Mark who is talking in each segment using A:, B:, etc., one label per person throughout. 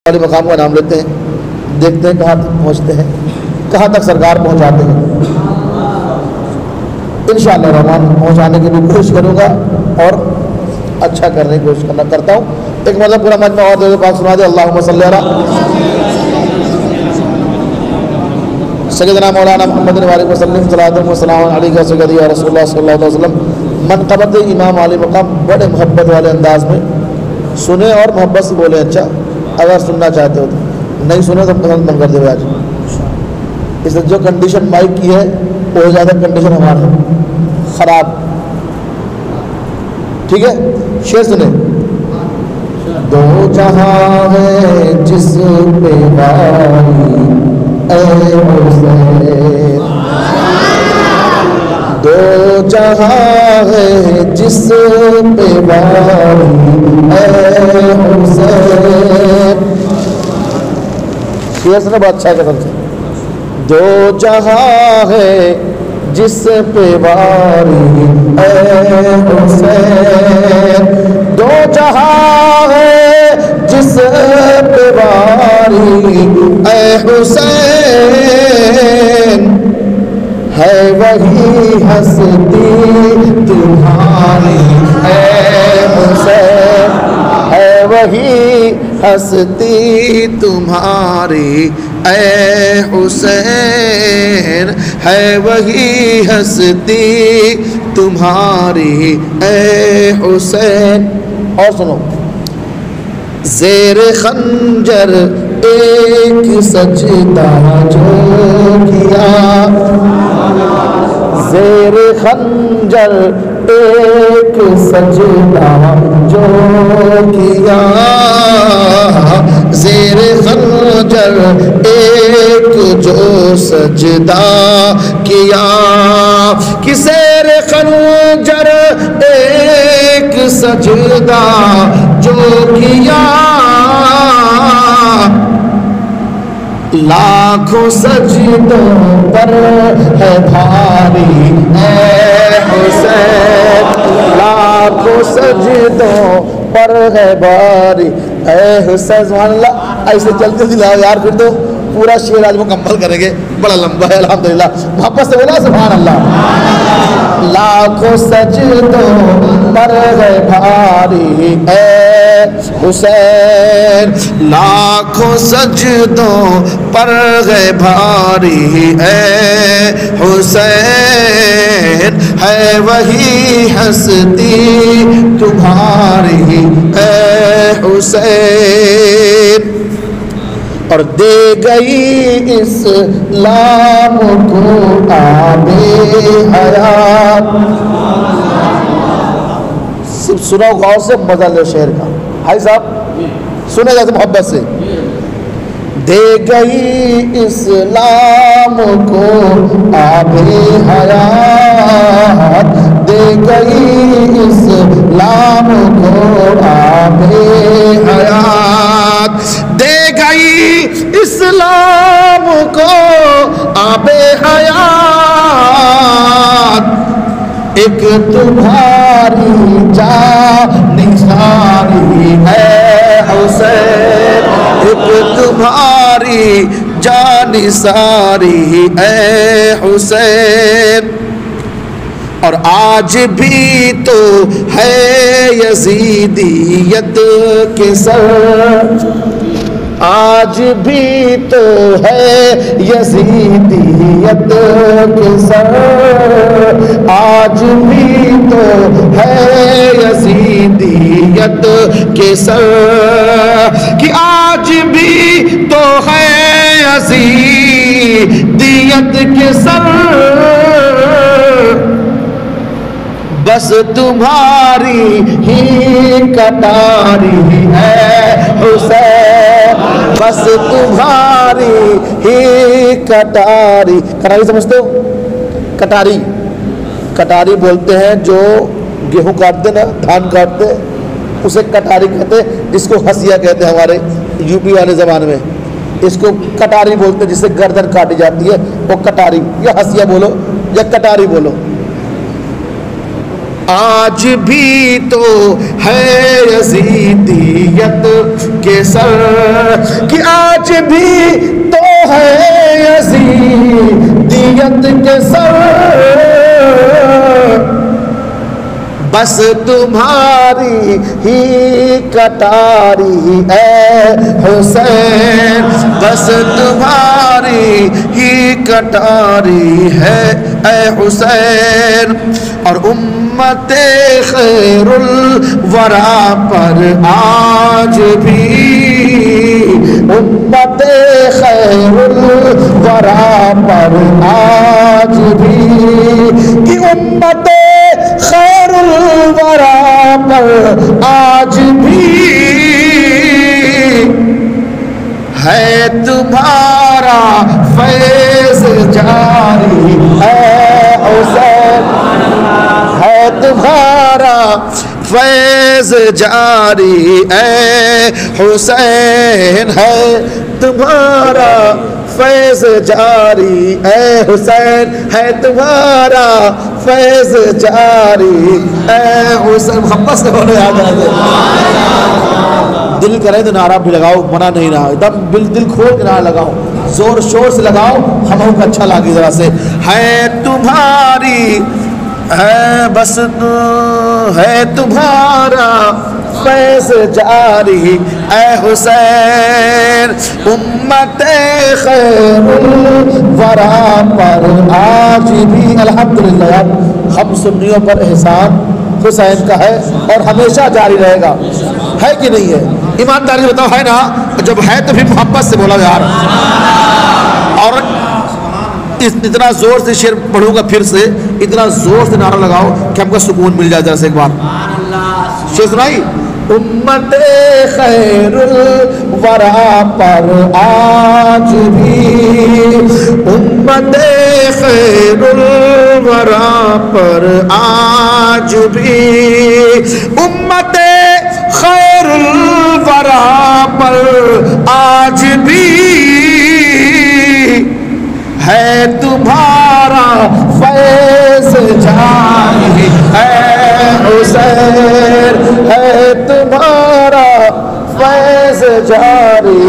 A: علی مقام کا نام لیتے ہیں، دیکھتے ہیں کہاں تک پہنچتے ہیں، کہاں تک سرکار پہنچاتے ہیں۔ انشاءاللہ الرحمن پہنچانے کی بھی کوشش کروں گا اور اچھا کرنے کی کوشش کرتا ہوں۔ ایک مطلب پورا مجمع اور دے پاک سنا دے، اللہم صلی علی سیدنا مولانا محمد علیہ وسلم صلاۃ و سلام علیہ سیدی یا رسول اللہ صلی اللہ علیہ وسلم۔ منقبت امام علی مقام بڑے محبت والے انداز میں سنیں اور محبت سے بولیں، اچھا اگر سننا چاہتے ہو تو، نہیں سنے تو پسند بند کر دے آج۔ اس جو کنڈیشن مائک کی ہے وہ زیادہ کنڈیشن ہمارا خراب، ٹھیک ہے؟ شعر سنیں۔ دو جہاں ہے جس پہ باری اے حسین، دو جہاں ہے جس پہ باری اے حسین۔ شعر سنیں بہت اچھا قسم سے۔ دو جہاں ہے جس پہ باری اے حسین، دو جہاں ہے جس پہ باری اے حسین، ہے وہی ہستی تمہاری اے حسین، ہے وہی ہستی تمہاری اے حسین، ہے وہی ہستی تمہاری اے حسین۔ اور سنو، زیر خنجر ایک سجدہ جو کیا، زیر خنجر ایک سجدہ جو کیا، زیر خنجر ایک جو سجدہ کیا، کہ زیر خنجر ایک سجدہ جو کیا، لاکھوں سجدوں پر ہے بھاری اے حسین، لاکھوں سجدوں پر ہے بھاری اے حسین۔ سبحان اللہ، ایسے چلتے دلاؤ یار، پھر تو پورا شعر آج مکمل کریں گے، بڑا لمبا ہے الحمدللہ۔ محبت سے بولا سبحان اللہ۔ لاکھوں سجدوں پر ہے بھاری اے حسین، لاکھوں سجدوں پر ہے بھاری اے حسین، ہے وہی ہستی تمہاری اے حسین۔ اور دے گئی اسلام کو آب حیات۔ سنو غور سے، مزہ لے شعر کا، بھائی صاحب سنے جیسے محبت سے۔ دے گئی اسلام کو آب حیات، دے گئی اسلام کو آب حیات، دے گئی اسلام کو آب حیات، ایک تمہاری جان نثاری ہے حسین، ایک تمہاری جان نثاری ہے حسین۔ اور آج بھی تو ہے یزیدیت کے سر، آج بھی تو ہے یزیدیت کے سر، آج بھی تو ہے یزیدیت کے سر، کہ آج بھی تو ہے یزیدیت کے سر، بس تمہاری ہی کٹاری ہے حسین، بس تمہاری ہی کٹاری۔ کٹاری سمجھتے ہو؟ کٹاری، کٹاری بولتے ہیں جو گیہوں کاٹتے نا، دھان کاٹتے، اسے کٹاری کہتے ہیں، جس کو ہسیا کہتے ہیں ہمارے یو پی والے زبان میں، اس کو کٹاری بولتے ہیں، جس سے گردن کاٹی جاتی ہے وہ کٹاری، یا ہسیا بولو یا کٹاری بولو۔ آج بھی تو ہے یزیدیت کے سر، بھی تو ہے یزیدیت کے سر، بس تمہاری ہی کٹاری اے حسین، بس تمہاری ہی کٹاری ہے اے حسین۔ اور امت خیر الورا پر آج بھی، امت خیر الورا پر آج بھی، کہ امت خیر الورا پر آج بھی ہے تمہارا فیض جاری اے حسین، ہے تمہارا فیض جاری اے حسین، ہے تمہارا فیض جاری اے حسین، ہے تمہارا فیض جاری اے حسین۔ محبت سے بولے آ جاتے، دل کرے تو نعرہ بھی لگاؤ، منع نہیں رہا، ایک دم دل کھول کے نعرہ لگاؤ، زور شور سے لگاؤ، ہم کو اچھا لگے ذرا سے۔ ہے تمہاری ہے بس ہے تمہارا فیض جاری اے حسین، امت خیر الورا پر آج بھی الحمدللہ ہم سنیوں پر احسان حسین کا ہے اور ہمیشہ جاری رہے گا، ہے کہ نہیں ہے؟ ایمانداری سے بتاؤ، ہے نا؟ جب ہے تو پھر محبت سے بولا یار۔ اور اتنا زور سے شعر پڑھوں گا، پھر سے اتنا زور سے نعرہ لگاؤ کہ ہم کو سکون مل جائے۔ ذرا سے ایک بار شعر سنائی، امت خیر الورا پر آج بھی، امت خیر الورا پر آج بھی، امت خیر الورا پر آج بھی ہے تمہارا فیض جاری اے حسین، ہے تمہارا فیض جاری۔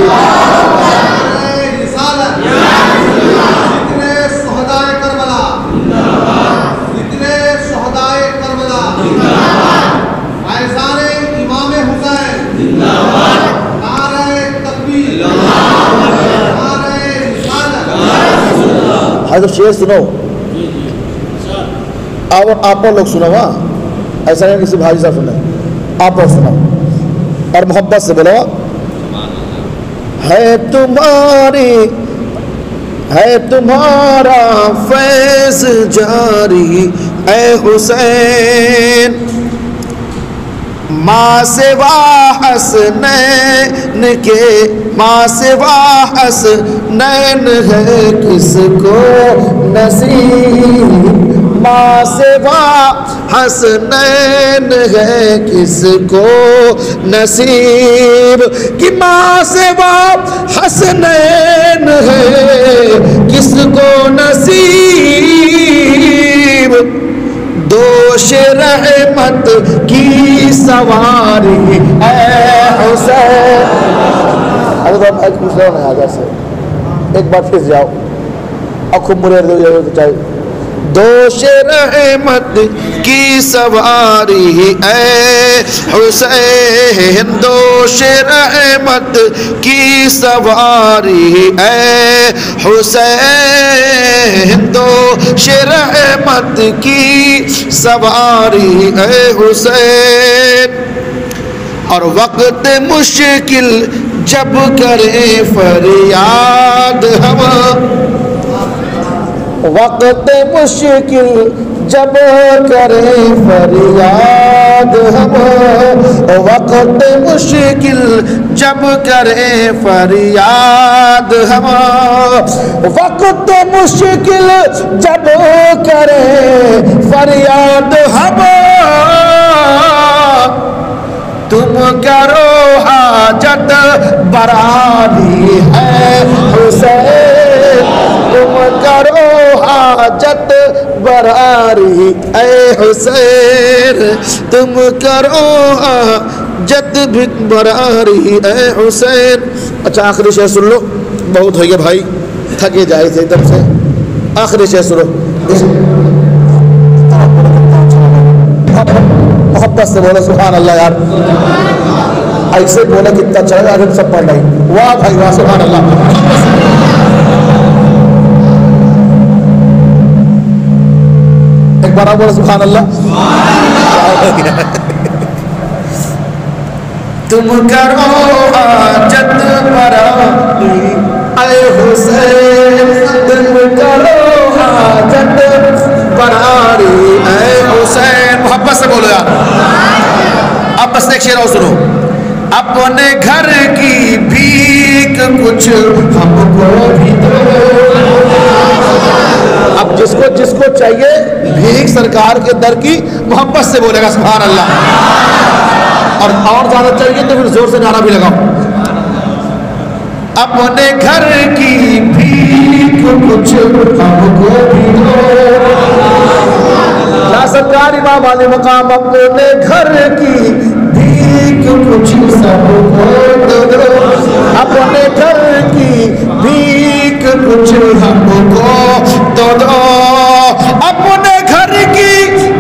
A: حضرت شعر سنو، آپ لوگ سنو، ہاں ایسا نہیں کسی بھائی صاحب سنیں، آپ لوگ سنو اور محبت سے بولو، ہے تمہاری ہے تمہارا فیض جاری اے حسین، ماں سوا حسنین کے، ماں سوا حسنین ہے کس کو نصیب، ماں سوا حسنین ہے کس کو نصیب، کہ ماں سوا حسنین ہے کس کو نصیب، دوش رحمت کی سواری اے حسین۔ ایک بار پھر جاؤ، آنکھوں مرے چاہیے، دوش رحمت کی سواری اے حسین، دوش رحمت کی سواری اے حسین، دوش رحمت کی سواری اے حسین۔ اور وقت مشکل جب کرے فریاد ہم، وقت مشکل جب کرے فریاد ہم، وقت مشکل جب کرے فریاد ہم، وقت مشکل جب کرے فریاد ہم، تم کرو حاجت براری ہے حسین، تم کرو حاجت براری اے حسین، تم کرو حاجت براری اے حسین. اچھا آخری شعر سن لو, بہت ہو گیا بھائی, تھکے جائے تھے ایک دم سے. آخری شعر سنو, محبت سے بولو سبحان اللہ یار. ایسے بولا کتنا اچھا ہے, آج ہم سب پڑھ رہے. واہ بھائی واہ, سبحان اللہ. ایک بار آپ بولو سبحان اللہ. تم کرو حاجت براری اے حسین, تم کرو حاجت براری اے حسین. محبت سے بولو یار. اب بس ایک شعر اور سنو. اپنے گھر کی بھیک کچھ ہم کو بھی دو. اب جس کو چاہیے بھیک سرکار کے در کی, محبت سے بولے گا سبحان اللہ. اور زیادہ چاہیے تو پھر زور سے نعرہ بھی لگاؤ. اپنے گھر کی بھیک کچھ ہم کو بھی دو. یا سرکار امام علی مقام, اپنے گھر کی بھیک کچھ سب کو دو. اپنے گھر کی بھیک کچھ ہم کو دو. اپنے گھر کی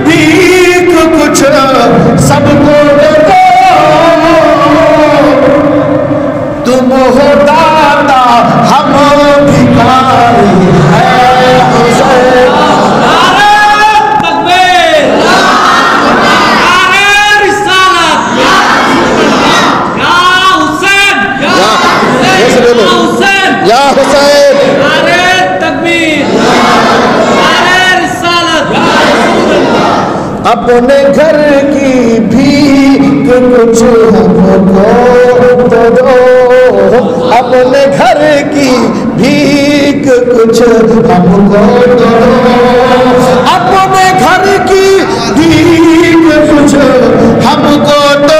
A: بھیک کچھ سب کو دو. تم ہو داتا ہم بھکاری اے حسین. یا حسین نعرہ تکبیر, نعرہ رسالت. اپنے گھر کی بھیک کچھ ہم کو دو. اپنے گھر کی بھیک کچھ ہم کو دو. اپنے گھر کی بھیک کچھ ہم کو دو.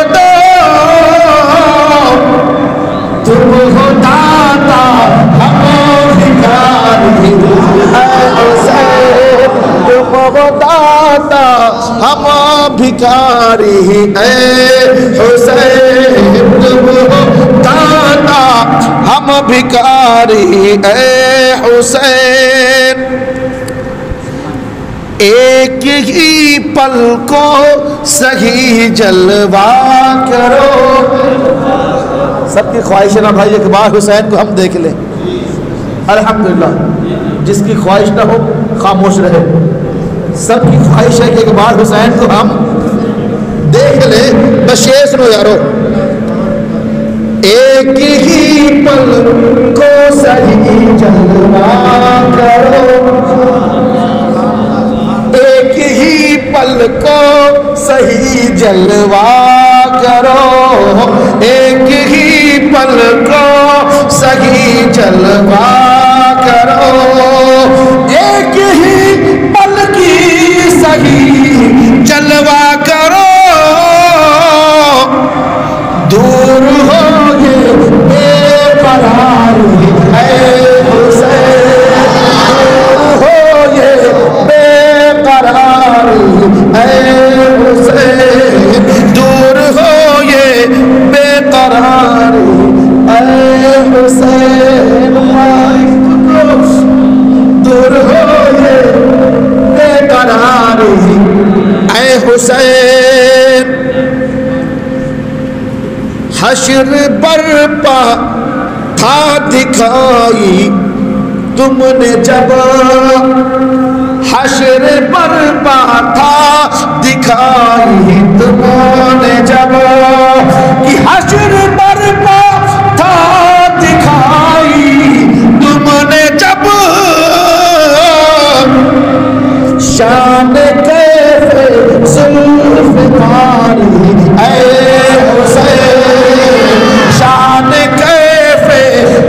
A: تم ہو داتا ہم بھکاری اے حسین. تم ہو داتا ہم بھکاری اے حسین. تم ہو داتا ہم بھکاری اے حسین. ایک ہی پل کو صحیح جلوہ کرو. سب کی خواہش ہے نا بھائی ایک بار حسین کو ہم دیکھ لیں. الحمدللہ جس کی خواہش نہ ہو خاموش رہے. سب کی خواہش ہے کہ ایک بار حسین کو ہم دیکھ لیں. بس شعر سنو یارو. ایک ہی پل کو صحیح جلوہ کرو. ایک ہی پل کو صحیح جلوہ کرو. ایک ہی پل کو صحیح جلوہ کرو. ایک ہی پل کی صحیح جلوہ کرو. دور ہو یہ بے قراری اے حسین. دور ہو یہ بے قراری اے حسین. دور ہو یہ بے قراری اے حسین. دور ہو یہ بے قراری اے حسین. حشر برپا تھا دکھائی تم نے جب. حشر برپا تھا دکھائی تم نے جب. کہ حشر برپا تھا دکھائی تم نے جب. شان کیف ذوالفقاری اے حسین. شان کیف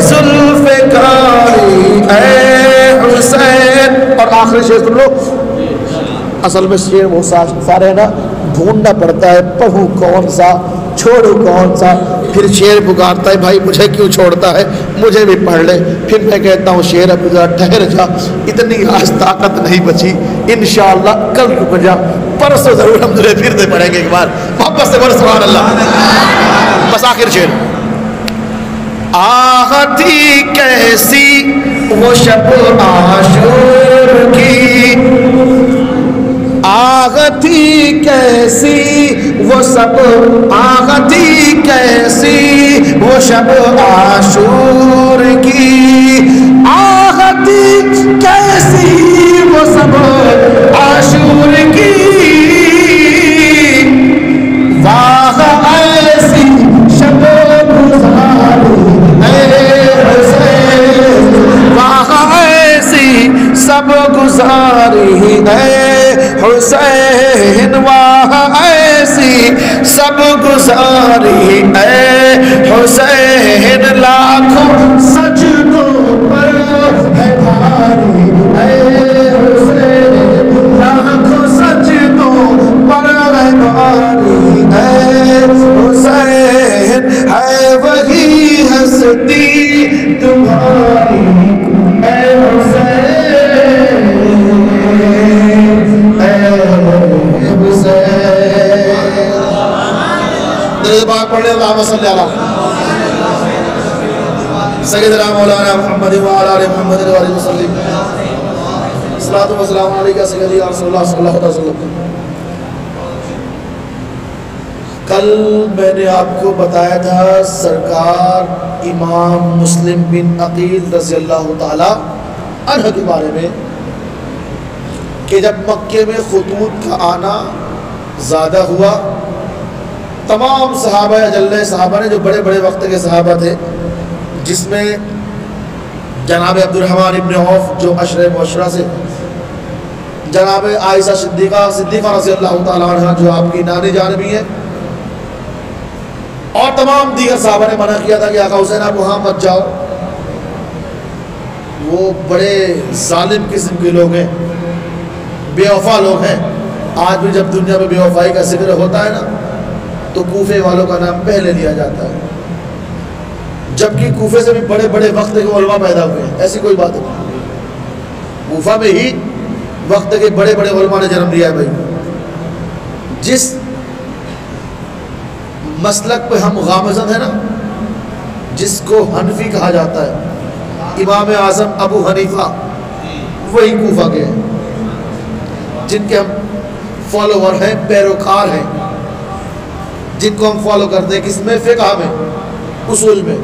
A: ذوالفقاری اے حسین. اور آخری شعر سن لو. اصل میں شعر وہ سارے ہیں نا, ڈھونڈنا پڑتا ہے پڑھوں کون سا چھوڑوں کون سا. پھر شعر پکارتا ہے بھائی مجھے کیوں چھوڑتا ہے, مجھے بھی پڑھ لے. پھر میں کہتا ہوں شعر اب ذرا ٹھہر جا, اتنی آج طاقت نہیں بچی. انشاءاللہ کل رک جا, پرسوں ضرور ہم تجھے پھر سے پڑھیں گے ایک بار. واپس سے بول سبحان اللہ. بس آخر شعر. آہ تھی کیسی وہ شب عاشور کی، آہ تھی کیسی وہ سب، آہ تھی کیسی وہ شب عاشور کی، آہ تھی کیسی وہ سب عاشور کی، واہ ایسی شب گزاری اے حسین، واہ ایسی سب گزاری اے حسین، واہ ایسی سب گزاری اے حسین، لاکھوں سجدوں پر ہے بھاری اے حسین، لاکھوں سجدوں پر ہے بھاری اے حسین، ہے وہی ہستی تمہاری اے حسین، اے حسین. درود پاک پڑھ لیں. اللہم صلی علی سیدنا مولانا محمد وعلی آل محمد وعلی وسلم. الصلاۃ والسلام علیکہ سیدی یا رسول اللہ صلی اللہ علیہ وسلم. کل میں نے آپ کو بتایا تھا سرکار امام مسلم بن عقیل رضی اللہ تعالی عنہ کے بارے میں کہ جب مکے میں خطوط کا آنا زیادہ ہوا، تمام صحابہ اجلّہ صحابہ نے جو بڑے بڑے وقت کے صحابہ تھے، جس میں جناب عبد الرحمن ابن عوف جو عشرہ مبشرہ سے، جناب عائشہ صدیقہ رضی اللہ تعالیٰ عنہ جو آپ کی نانی جان بھی ہیں، اور تمام دیگر صحابہ نے منع کیا تھا کہ آقا حسین آپ وہاں مت جاؤ، وہ بڑے ظالم قسم کے لوگ ہیں، بے وفا لوگ ہیں. آج بھی جب دنیا میں بے وفائی کا ذکر ہوتا ہے نا تو کوفے والوں کا نام پہلے لیا جاتا ہے، جبکہ کوفے سے بھی بڑے بڑے وقت کے علماء پیدا ہوئے ہیں. ایسی کوئی بات نہیں، کوفہ میں ہی وقت کے بڑے بڑے علماء نے جنم لیا ہے. بھائی جس مسلک پہ ہم گامزن ہیں نا، جس کو حنفی کہا جاتا ہے، امام اعظم ابو حنیفہ وہی کوفہ کے ہیں، جن کے ہم فالوور ہیں، پیروکار ہیں، جن کو ہم فالو کرتے ہیں. کس میں؟ فقہ میں، اصول میں،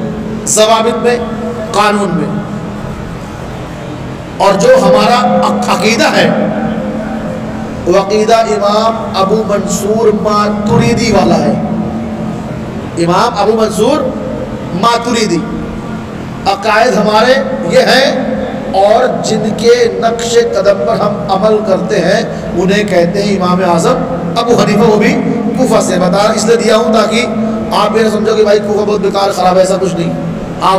A: ضوابط میں، قانون میں. اور جو ہمارا عقیدہ ہے وہ عقیدہ امام ابو منصور ماتریدی والا ہے. امام ابو منصور ماتریدی عقائد ہمارے یہ ہیں، اور جن کے نقش قدم پر ہم عمل کرتے ہیں انہیں کہتے ہیں امام اعظم ابو حنیفہ. وہ بھی کوفہ سے. بتا اس لیے دیا ہوں تاکہ آپ یہ نہ سمجھو کہ بھائی کوفہ بہت بیکار خراب ہے، ایسا کچھ نہیں.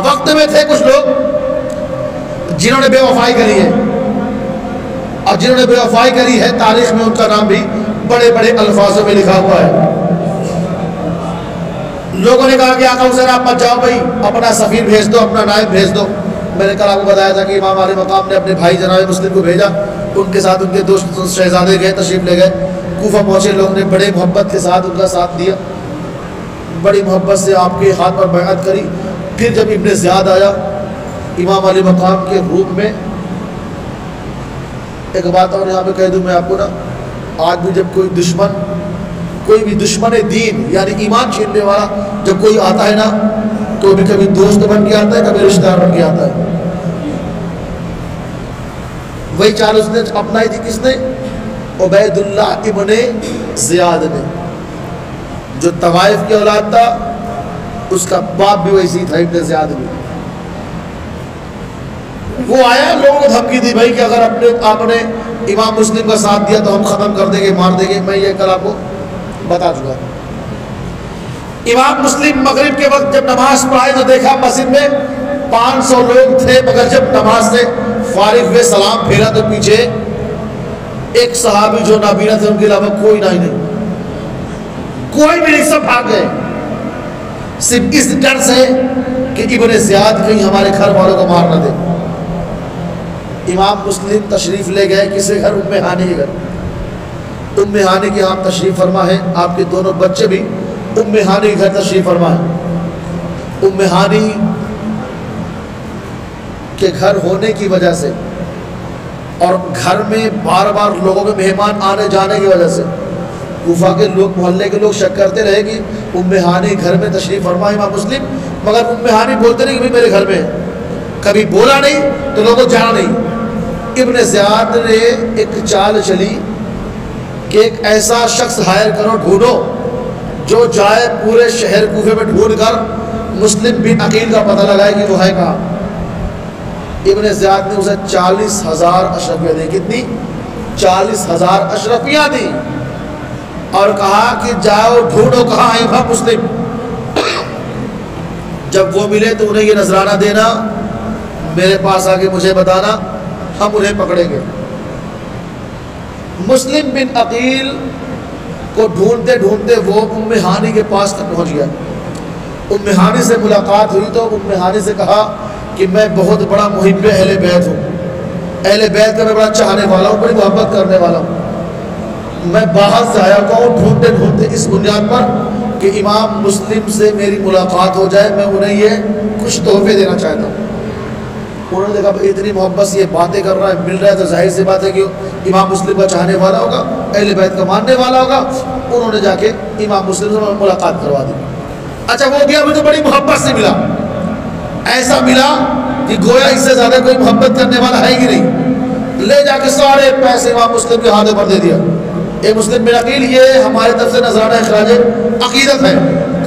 A: وقت میں تھے کچھ لوگ جنہوں نے بے وفائی کری ہے، اور جنہوں نے بے وفائی کری ہے تاریخ میں ان کا نام بھی بڑے بڑے الفاظوں میں لکھا ہوا ہے. لوگوں نے کہا کہ آقا حسین آپ مت جاؤ بھائی، اپنا سفیر بھیج دو، اپنا نائب بھیج دو. میں نے کل آپ کو بتایا تھا کہ امام علی مقام نے اپنے بھائی جناب مسلم کو بھیجا، ان کے ساتھ ان کے دوست شہزادے گئے، تشریف لے گئے. کوفہ پہنچے، لوگوں نے بڑے محبت کے ساتھ ان کا ساتھ دیا، بڑی محبت سے آپ کے ہاتھ پر بیعت کری. پھر جب ابن زیاد آیا امام علی مقام کے روپ میں، ایک بات اور یہاں پہ کہہ دوں میں آپ کو نا، آج بھی جب کوئی دشمن، کوئی بھی دشمن دین یعنی ایمان چھیننے والا جب کوئی آتا ہے نا تو بھی کبھی دوست بن کے آتا ہے، کبھی رشتہ دار بن کے آتا ہے. وہی چال اس نے اپنائی تھی. کس نے؟ عبید اللہ ابن زیاد نے، جو طوائف کی اولاد تھا، اس کا باپ بھی ویسی تھا، ابن زیاد بھی. وہ آیا، لوگوں کو دھمکی دی بھائی کہ اگر آپ نے امام مسلم کا ساتھ دیا تو ہم ختم کر دیں گے، مار دیں گے. میں یہ کل آپ کو بتا چکا. امام مسلم مغرب کے وقت جب نماز پڑھائے تو دیکھا مسجد میں 500 لوگ تھے، مگر جب نماز سے فارغ ہوئے سلام پھیرا تو پیچھے ایک صحابی جو نابینا تھے ان کے علاوہ کوئی نہیں، کوئی بھی نہیں، سب بھاگ گئے. صرف اس ڈر سے کہ ابن زیاد کہیں ہمارے گھر والوں کو مار نہ دے. امام مسلم تشریف لے گئے کسی گھر؟ ام ہانی کے گھر. ام ہانی کے آپ تشریف فرما ہے، آپ کے دونوں بچے بھی ام ہانی گھر تشریف فرمائے۔ ام ہانی کے گھر ہونے کی وجہ سے اور گھر میں بار بار لوگوں کے مہمان آنے جانے کی وجہ سے کوفہ کے لوگ، محلے کے لوگ شک کرتے رہے کہ ام ہانی گھر میں تشریف فرما امام مسلم، مگر ام ہانی بولتے نہیں کہ میرے گھر میں، کبھی بولا نہیں تو لوگوں کو جانا نہیں۔ ابن زیاد نے ایک چال چلی کہ ایک ایسا شخص ہائر کرو، ڈھونڈو جو جائے پورے شہر کوفے میں ڈھونڈ کر مسلم بن عقیل کا پتہ لگائے کہ وہ ہے کہاں۔ ابن زیاد نے اسے 40,000 اشرفیاں دی۔ کتنی؟ 40,000 اشرفیاں دی، اور کہا کہ جاؤ ڈھونڈو کہاں ہے امام مسلم۔ جب وہ ملے تو انہیں یہ نذرانہ دینا، میرے پاس آ کے مجھے بتانا، ہم انہیں پکڑیں گے۔ مسلم بن عقیل کو ڈھونڈتے ڈھونڈتے وہ ام ہانی کے پاس تک پہنچ گیا۔ ام ہانی سے ملاقات ہوئی تو ام ہانی سے کہا کہ میں بہت بڑا محب اہل بیت ہوں، اہل بیت کا میں بڑا چاہنے والا ہوں، بڑی محبت کرنے والا ہوں۔ میں باہر سے آیا ہوں ڈھونڈتے ڈھونڈتے اس بنیاد پر کہ امام مسلم سے میری ملاقات ہو جائے، میں انہیں یہ کچھ تحفے دینا چاہتا ہوں۔ انہوں نے دیکھا اتنی محبت سے یہ باتیں کر رہا ہے، مل رہا ہے، تو ظاہر سی بات ہے کہ امام مسلم کا چاہنے والا ہوگا، اہل بیت کا ماننے والا ہوگا۔ انہوں نے جا کے امام مسلم سے ملاقات کروا دی۔ اچھا وہ گیا، مجھے بڑی محبت سے ملا، ایسا ملا کہ گویا اس سے زیادہ کوئی محبت کرنے والا ہے ہی نہیں۔ لے جا کے سارے پیسے امام مسلم کے ہاتھوں پر دے دیا۔ اے مسلم بن عقیل، یہ ہمارے طرف سے نذرانہ اخراج عقیدت ہے۔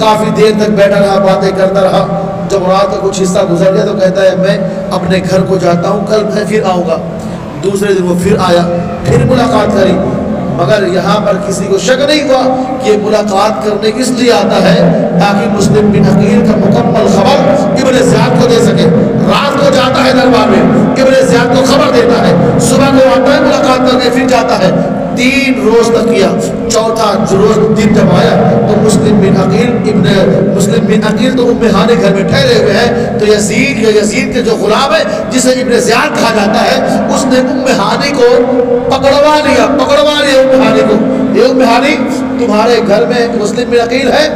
A: کافی دیر تک بیٹھا رہا، باتیں کرتا رہا۔ جب رات کا کچھ حصہ گزر گیا تو کہتا ہے میں اپنے گھر کو جاتا ہوں، کل میں پھر آؤں گا۔ دوسرے دن وہ پھر آیا، پھر ملاقات کری، مگر یہاں پر کسی کو شک نہیں ہوا کہ یہ ملاقات کرنے کس لیے آتا ہے، تاکہ مسلم بن عقیل کا مکمل خبر ابن زیاد کو دے سکے۔ رات کو جاتا ہے دربار میں، ابن زیاد کو خبر دیتا ہے، صبح کو آتا ہے ملاقات کر کے پھر جاتا ہے۔ 3 روز تک کیا، چوتھا روز دن جب آیا تو مسلم بن عقیل تو ام ہانی گھر میں ٹھہرے ہوئے ہیں، تو یزید کے جو غلام ہے جسے ابن زیاد کہا جاتا ہے، اس نے ام ہانی کو پکڑوا لیا ام ہانی کو۔ یہ ام ہانی تمہارے گھر میں مسلم بن عقیل ہے؟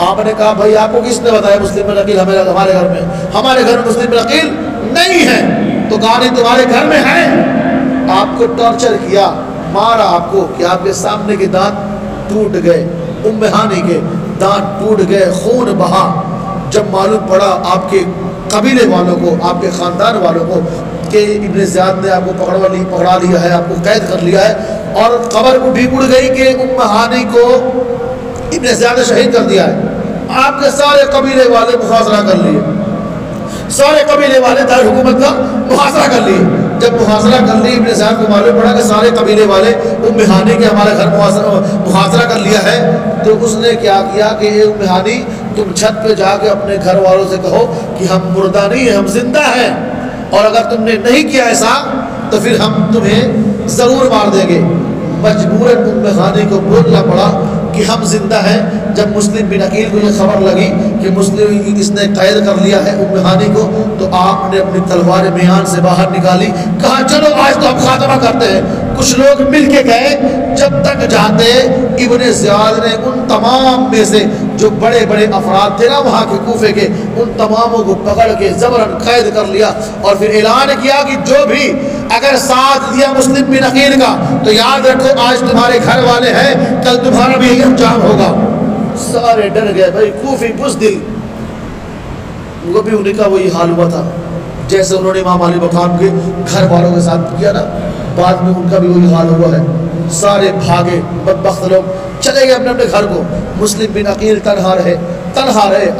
A: آپ نے کہا بھائی آپ کو کس نے بتایا مسلم بن عقیل ہمارے گھر میں؟ ہمارے گھر میں مسلم بن عقیل نہیں ہے۔ تو کہا نہیں تمہارے گھر میں ہے۔ آپ کو ٹارچر کیا، مارا آپ کو کہ آپ کے سامنے کے دانت ٹوٹ گئے، ام ہانی کے دانت ٹوٹ گئے، خون بہا۔ جب معلوم پڑا آپ کے قبیلے والوں کو، آپ کے خاندان والوں کو کہ ابن زیاد نے آپ کو پکڑا لیا ہے، آپ کو قید کر لیا ہے، اور خبر بھی اڑ گئی کہ ام ہانی کو ابن زیاد نے شہید کر دیا ہے، آپ کے سارے قبیلے والے محاصرہ کر لیے، سارے قبیلے والے دار حکومت کا محاصرہ کر لیے۔ جب محاصرہ کر لی، ابن زیاد کو معلوم پڑا کہ سارے قبیلے والے ام ہانی کے ہمارے گھر محاصرہ کر لیا ہے، تو اس نے کیا کیا کہ اے ام ہانی تم چھت پہ جا کے اپنے گھر والوں سے کہو کہ ہم مردہ نہیں ہیں، ہم زندہ ہیں، اور اگر تم نے نہیں کیا ایسا تو پھر ہم تمہیں ضرور مار دیں گے۔ مجبوراً ام ہانی کو بولنا پڑا کہ ہم زندہ ہیں۔ جب مسلم بن عقیل کو یہ خبر لگی کہ مسلم اس نے قید کر لیا ہے ام ہانی کو، تو آپ نے اپنی تلوار میان سے باہر نکالی، کہا چلو آج تو ہم خاتمہ کرتے ہیں۔ کچھ لوگ مل کے گئے، جب تک جاتے ابن زیاد نے ان تمام میں سے جو بڑے بڑے افراد تھے نا وہاں کے کوفے کے، ان تماموں کو پکڑ کے زبرن قید کر لیا، اور پھر اعلان کیا کہ جو بھی اگر ساتھ دیا مسلم بن عقیل کا تو یاد رکھو آج تمہارے گھر والے ہیں، کل تمہارا بھی یہی انجام ہوگا۔ سارے ڈر گئے، بھائی کوفی بزدل، وہ بھی انہیں کا وہی حال ہوا تھا جیسے انہوں نے امام علی مقام کے گھر والوں کے ساتھ کیا نا، بعد میں ان کا بھی وہی حال ہوا ہے۔ سارے بھاگے، بدبخت لوگ چلے گئے اپنے اپنے گھر کو۔ مسلم بن عقیل تنہا رہے۔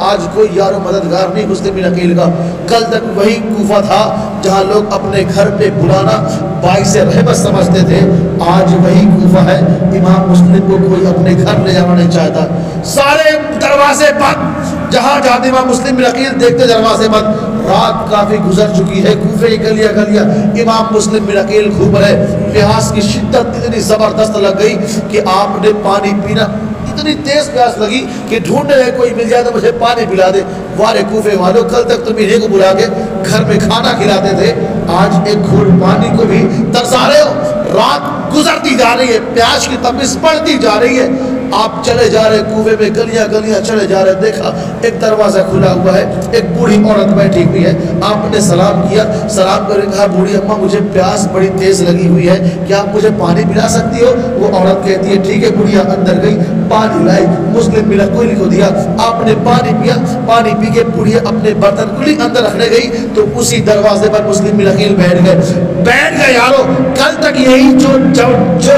A: آج کوئی یار و مددگار نہیں مسلم بن عقیل کا۔ کل تک وہی کوفہ تھا جہاں لوگ اپنے گھر پہ بلانا باعث رحمت سمجھتے تھے، آج وہی کوفہ ہے امام مسلم کو کوئی اپنے گھر لے جانا نہیں چاہتا۔ سارے دروازے بند، جہاں جاتے امام مسلم بن عقیل دیکھتے دروازے بند۔ رات کافی گزر چکی ہے، کوفے کی گلیاں گلیاں امام مسلم بن عقیل گھوم رہے۔ پیاس کی شدت اتنی زبردست لگ گئی کہ آپ نے پانی پینا، اتنی تیز پیاس لگی کہ ڈھونڈ رہے کوئی مل جائے تو مجھے پانی پلا دے۔ وارے کوفے والوں، کل تک تم انہیں کو بلا کے گھر میں کھانا کھلاتے تھے، آج ایک گھونٹ پانی کو بھی ترسا رہے ہو۔ رات گزرتی جا رہی ہے، پیاس کی تپش بڑھتی جا رہی ہے، آپ چلے جا رہے کوفے میں، گلیاں گلیاں چلے جا رہے، دیکھا ایک دروازہ کھلا ہوا ہے، ایک بوڑھی عورت بیٹھی ہوئی ہے. آپ نے سلام کیا، سلام کر کے کہا بوڑھی اماں مجھے پیاس بڑی تیز لگی ہوئی ہے، کیا آپ مجھے پانی پلا سکتی ہو؟ وہ عورت کہتی ہے ٹھیک ہے. بوڑھیا اندر گئی، پانی لائی، مسلم بن عقیل کو دیا، آپ نے پانی پیا. پانی پی کے بوڑھیا اپنے برتن کو اندر رکھنے گئی تو اسی دروازے پر مسلم بن عقیل بیٹھ گئے. یارو کل تک یہی جو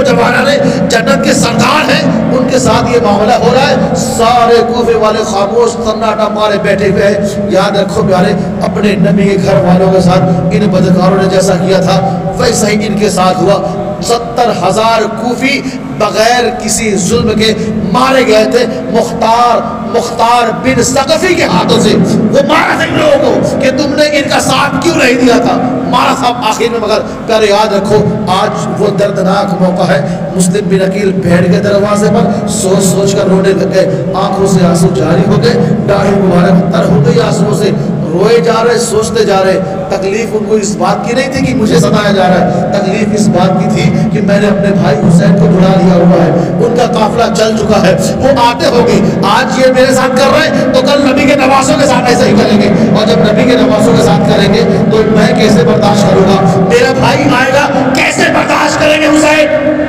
A: جوانان جنت کے سردار ہیں ان کے ساتھ یہ معاملہ ہو رہا ہے. سارے کوفے والے خاموش سناٹا مارے بیٹھے ہوئے ہیں. یاد رکھو پیارے، اپنے نبی کے گھر والوں کے ساتھ ان بدکاروں نے جیسا کیا تھا ویسا ہی ان کے ساتھ ہوا. 70,000 کوفی بغیر کسی ظلم کے مارے گئے تھے. مختار بن ثقفی کے ہاتھوں سے وہ مارا تھا ان لوگوں کو کہ تم نے ان کا ساتھ کیوں نہیں دیا تھا، مارا تھا آخر میں. مگر پیارے یاد رکھو آج وہ دردناک موقع ہے. مسلم بن عقیل بیٹھ گئے دروازے پر، سوچ سوچ کر رونے لگ گئے، آنکھوں سے آنسو جاری ہو گئے، داڑھی مبارک تر ہو گئی آنسوؤں سے، روئے جا رہے، سوچتے جا رہے. تکلیف ان کو اس بات کی نہیں تھی کہ مجھے ستایا جا رہا ہے، تکلیف اس بات کی تھی کہ میں نے اپنے بھائی حسین کو بلا لیا ہوا ہے، ان کا قافلہ چل چکا ہے، وہ آتے ہوگی. آج یہ میرے ساتھ کر رہے ہیں تو کل نبی کے نوازوں کے ساتھ ایسا ہی کریں گے، اور جب نبی کے نوازوں کے ساتھ کریں گے تو میں کیسے برداشت کروں گا، میرا بھائی آئے گا کیسے برداشت کریں گے حسین.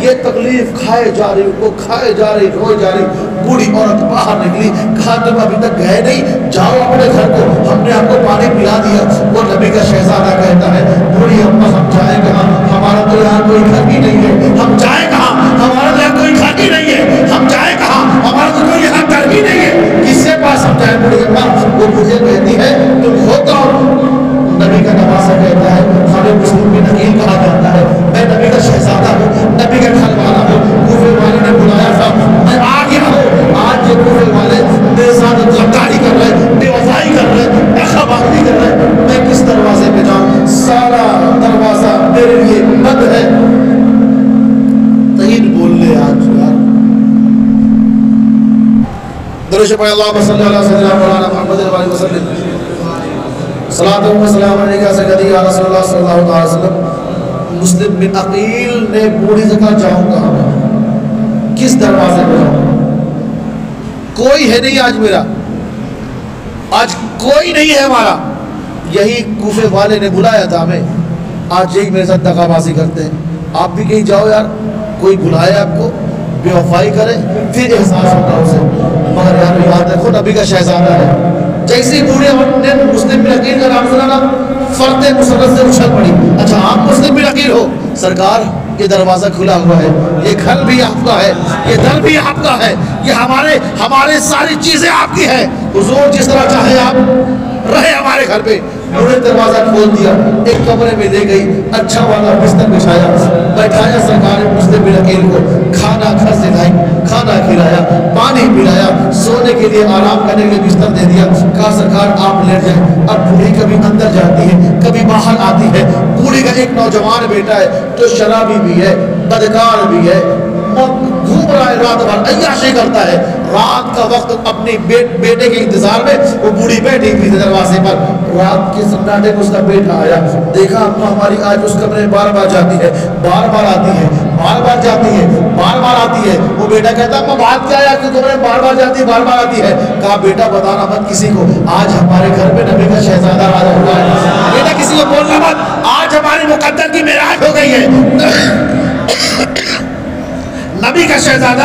A: یہ تکلیف کھائے جا رہی، وہ کھائے جا رہی، روئے جا رہی. بوڑھی عورت باہر نکلی، کہا تم ابھی تک گئے نہیں، جاؤ اپنے گھر کو، ہم نے آپ کو پانی پلا دیا. وہ نبی کا شہزادہ کہتا ہے بوڑھی اماں ہم جائیں کہاں، ہمارا تو یہاں کوئی گھر بھی نہیں ہے، ہم جائیں کہاں، ہمارا تو یہاں کوئی گھر بھی نہیں ہے، ہم جائیں کہاں، ہمارا تو کوئی یہاں گھر بھی نہیں ہے، کس کے پاس ہم جائیں. بوڑھی اماں وہ مجھے کہتی ہے تم ہو کون؟ نبی کا نواسا کہتا ہے ہمیں مسلم بن عقیل کہا جاتا ہے، میں نبی کا شہزادہ ہوں، نبی کا گھر والا ہوں. کوفے والے نے بلایا تھا، میں آ گیا ہوں. آج یہ کوفے والے میرے ساتھ غداری کر رہے، بے وفائی کر رہے، دخابازی کر رہے، میں کس دروازے پہ جاؤں؟ سارا دروازہ میرے لیے بند ہے. تین بول لے آج یار. درود پڑھ اللہم صلی اللہ علیہ وسلم مولانا محمد علیہ وسلم صلاۃ و سلام علیکہ سیدی یا رسول اللہ صلی اللہ علیہ وسلم. مسلم بن عقیل نے بوڑھی سے کہا جاؤں کہاں میں، کس دروازے پہ جاؤں؟ کوئی ہے نہیں آج میرا، آج کوئی نہیں ہے ہمارا. یہی کوفے والے نے بلایا تھا ہمیں، آج یہی میرے ساتھ دغا بازی کرتے ہیں. آپ بھی کہیں جاؤ یار، کوئی بلائے آپ کو، بے وفائی کرے پھر احساس ہوگا اسے. مگر یار یاد رکھو نبی کا شہزادہ ہے. جیسے بوڑھے نے مسلم بن عقیل کا نام سنا نا، فرد مسرت سے اچھل پڑی. اچھا آپ مسلم بن عقیل ہو؟ سرکار یہ دروازہ کھلا ہوا ہے، یہ گھر بھی آپ کا ہے، یہ در بھی آپ کا ہے، یہ ہمارے ساری چیزیں آپ کی ہیں. حضور جس طرح چاہے آپ رہے ہمارے گھر پہ. انہوں نے دروازہ کھول دیا، ایک کمرے میں لے گئی، اچھا والا بستر بچھایا، بیٹھایا سرکار مسلم بن عقیل کو، کھانا گھر سے لائی، کھانا کھلایا، پانی پلایا، سونے کے لیے آرام کرنے کے لیے بستر دے دیا. کہا سرکار آپ لیٹ جائیں. اب بوڑھی کبھی اندر جاتی ہے، کبھی باہر آتی ہے. بوڑھی کا ایک نوجوان بیٹا ہے جو شرابی بھی ہے، بدکار بھی ہے، گھوم رہا ہے، رات بھر عیاشی کرتا ہے. رات کا وقت اپنی بیٹے کے انتظار میں وہ بوڑھی بیٹھی ہوئی تھی دروازے پر. رات کے سناٹے میں اس کا بیٹا آیا، دیکھا اما ہماری آج اس کمرے میں بار بار جاتی ہے، بار بار آتی ہے، بار بار جاتی ہے، بار بار آتی ہے. وہ بیٹا کہتا اما بات کیا ہے آپ کے کمرے میں بار بار جاتی ہے، بار بار آتی ہے؟ کہا بیٹا بتانا مت کسی کو، آج ہمارے گھر میں نبی کا شہزادہ آیا ہوا ہے. بیٹا کسی کو بولنا مت، آج ہماری مقدر کی معراج ہو گئی ہے، نبی کا شہزادہ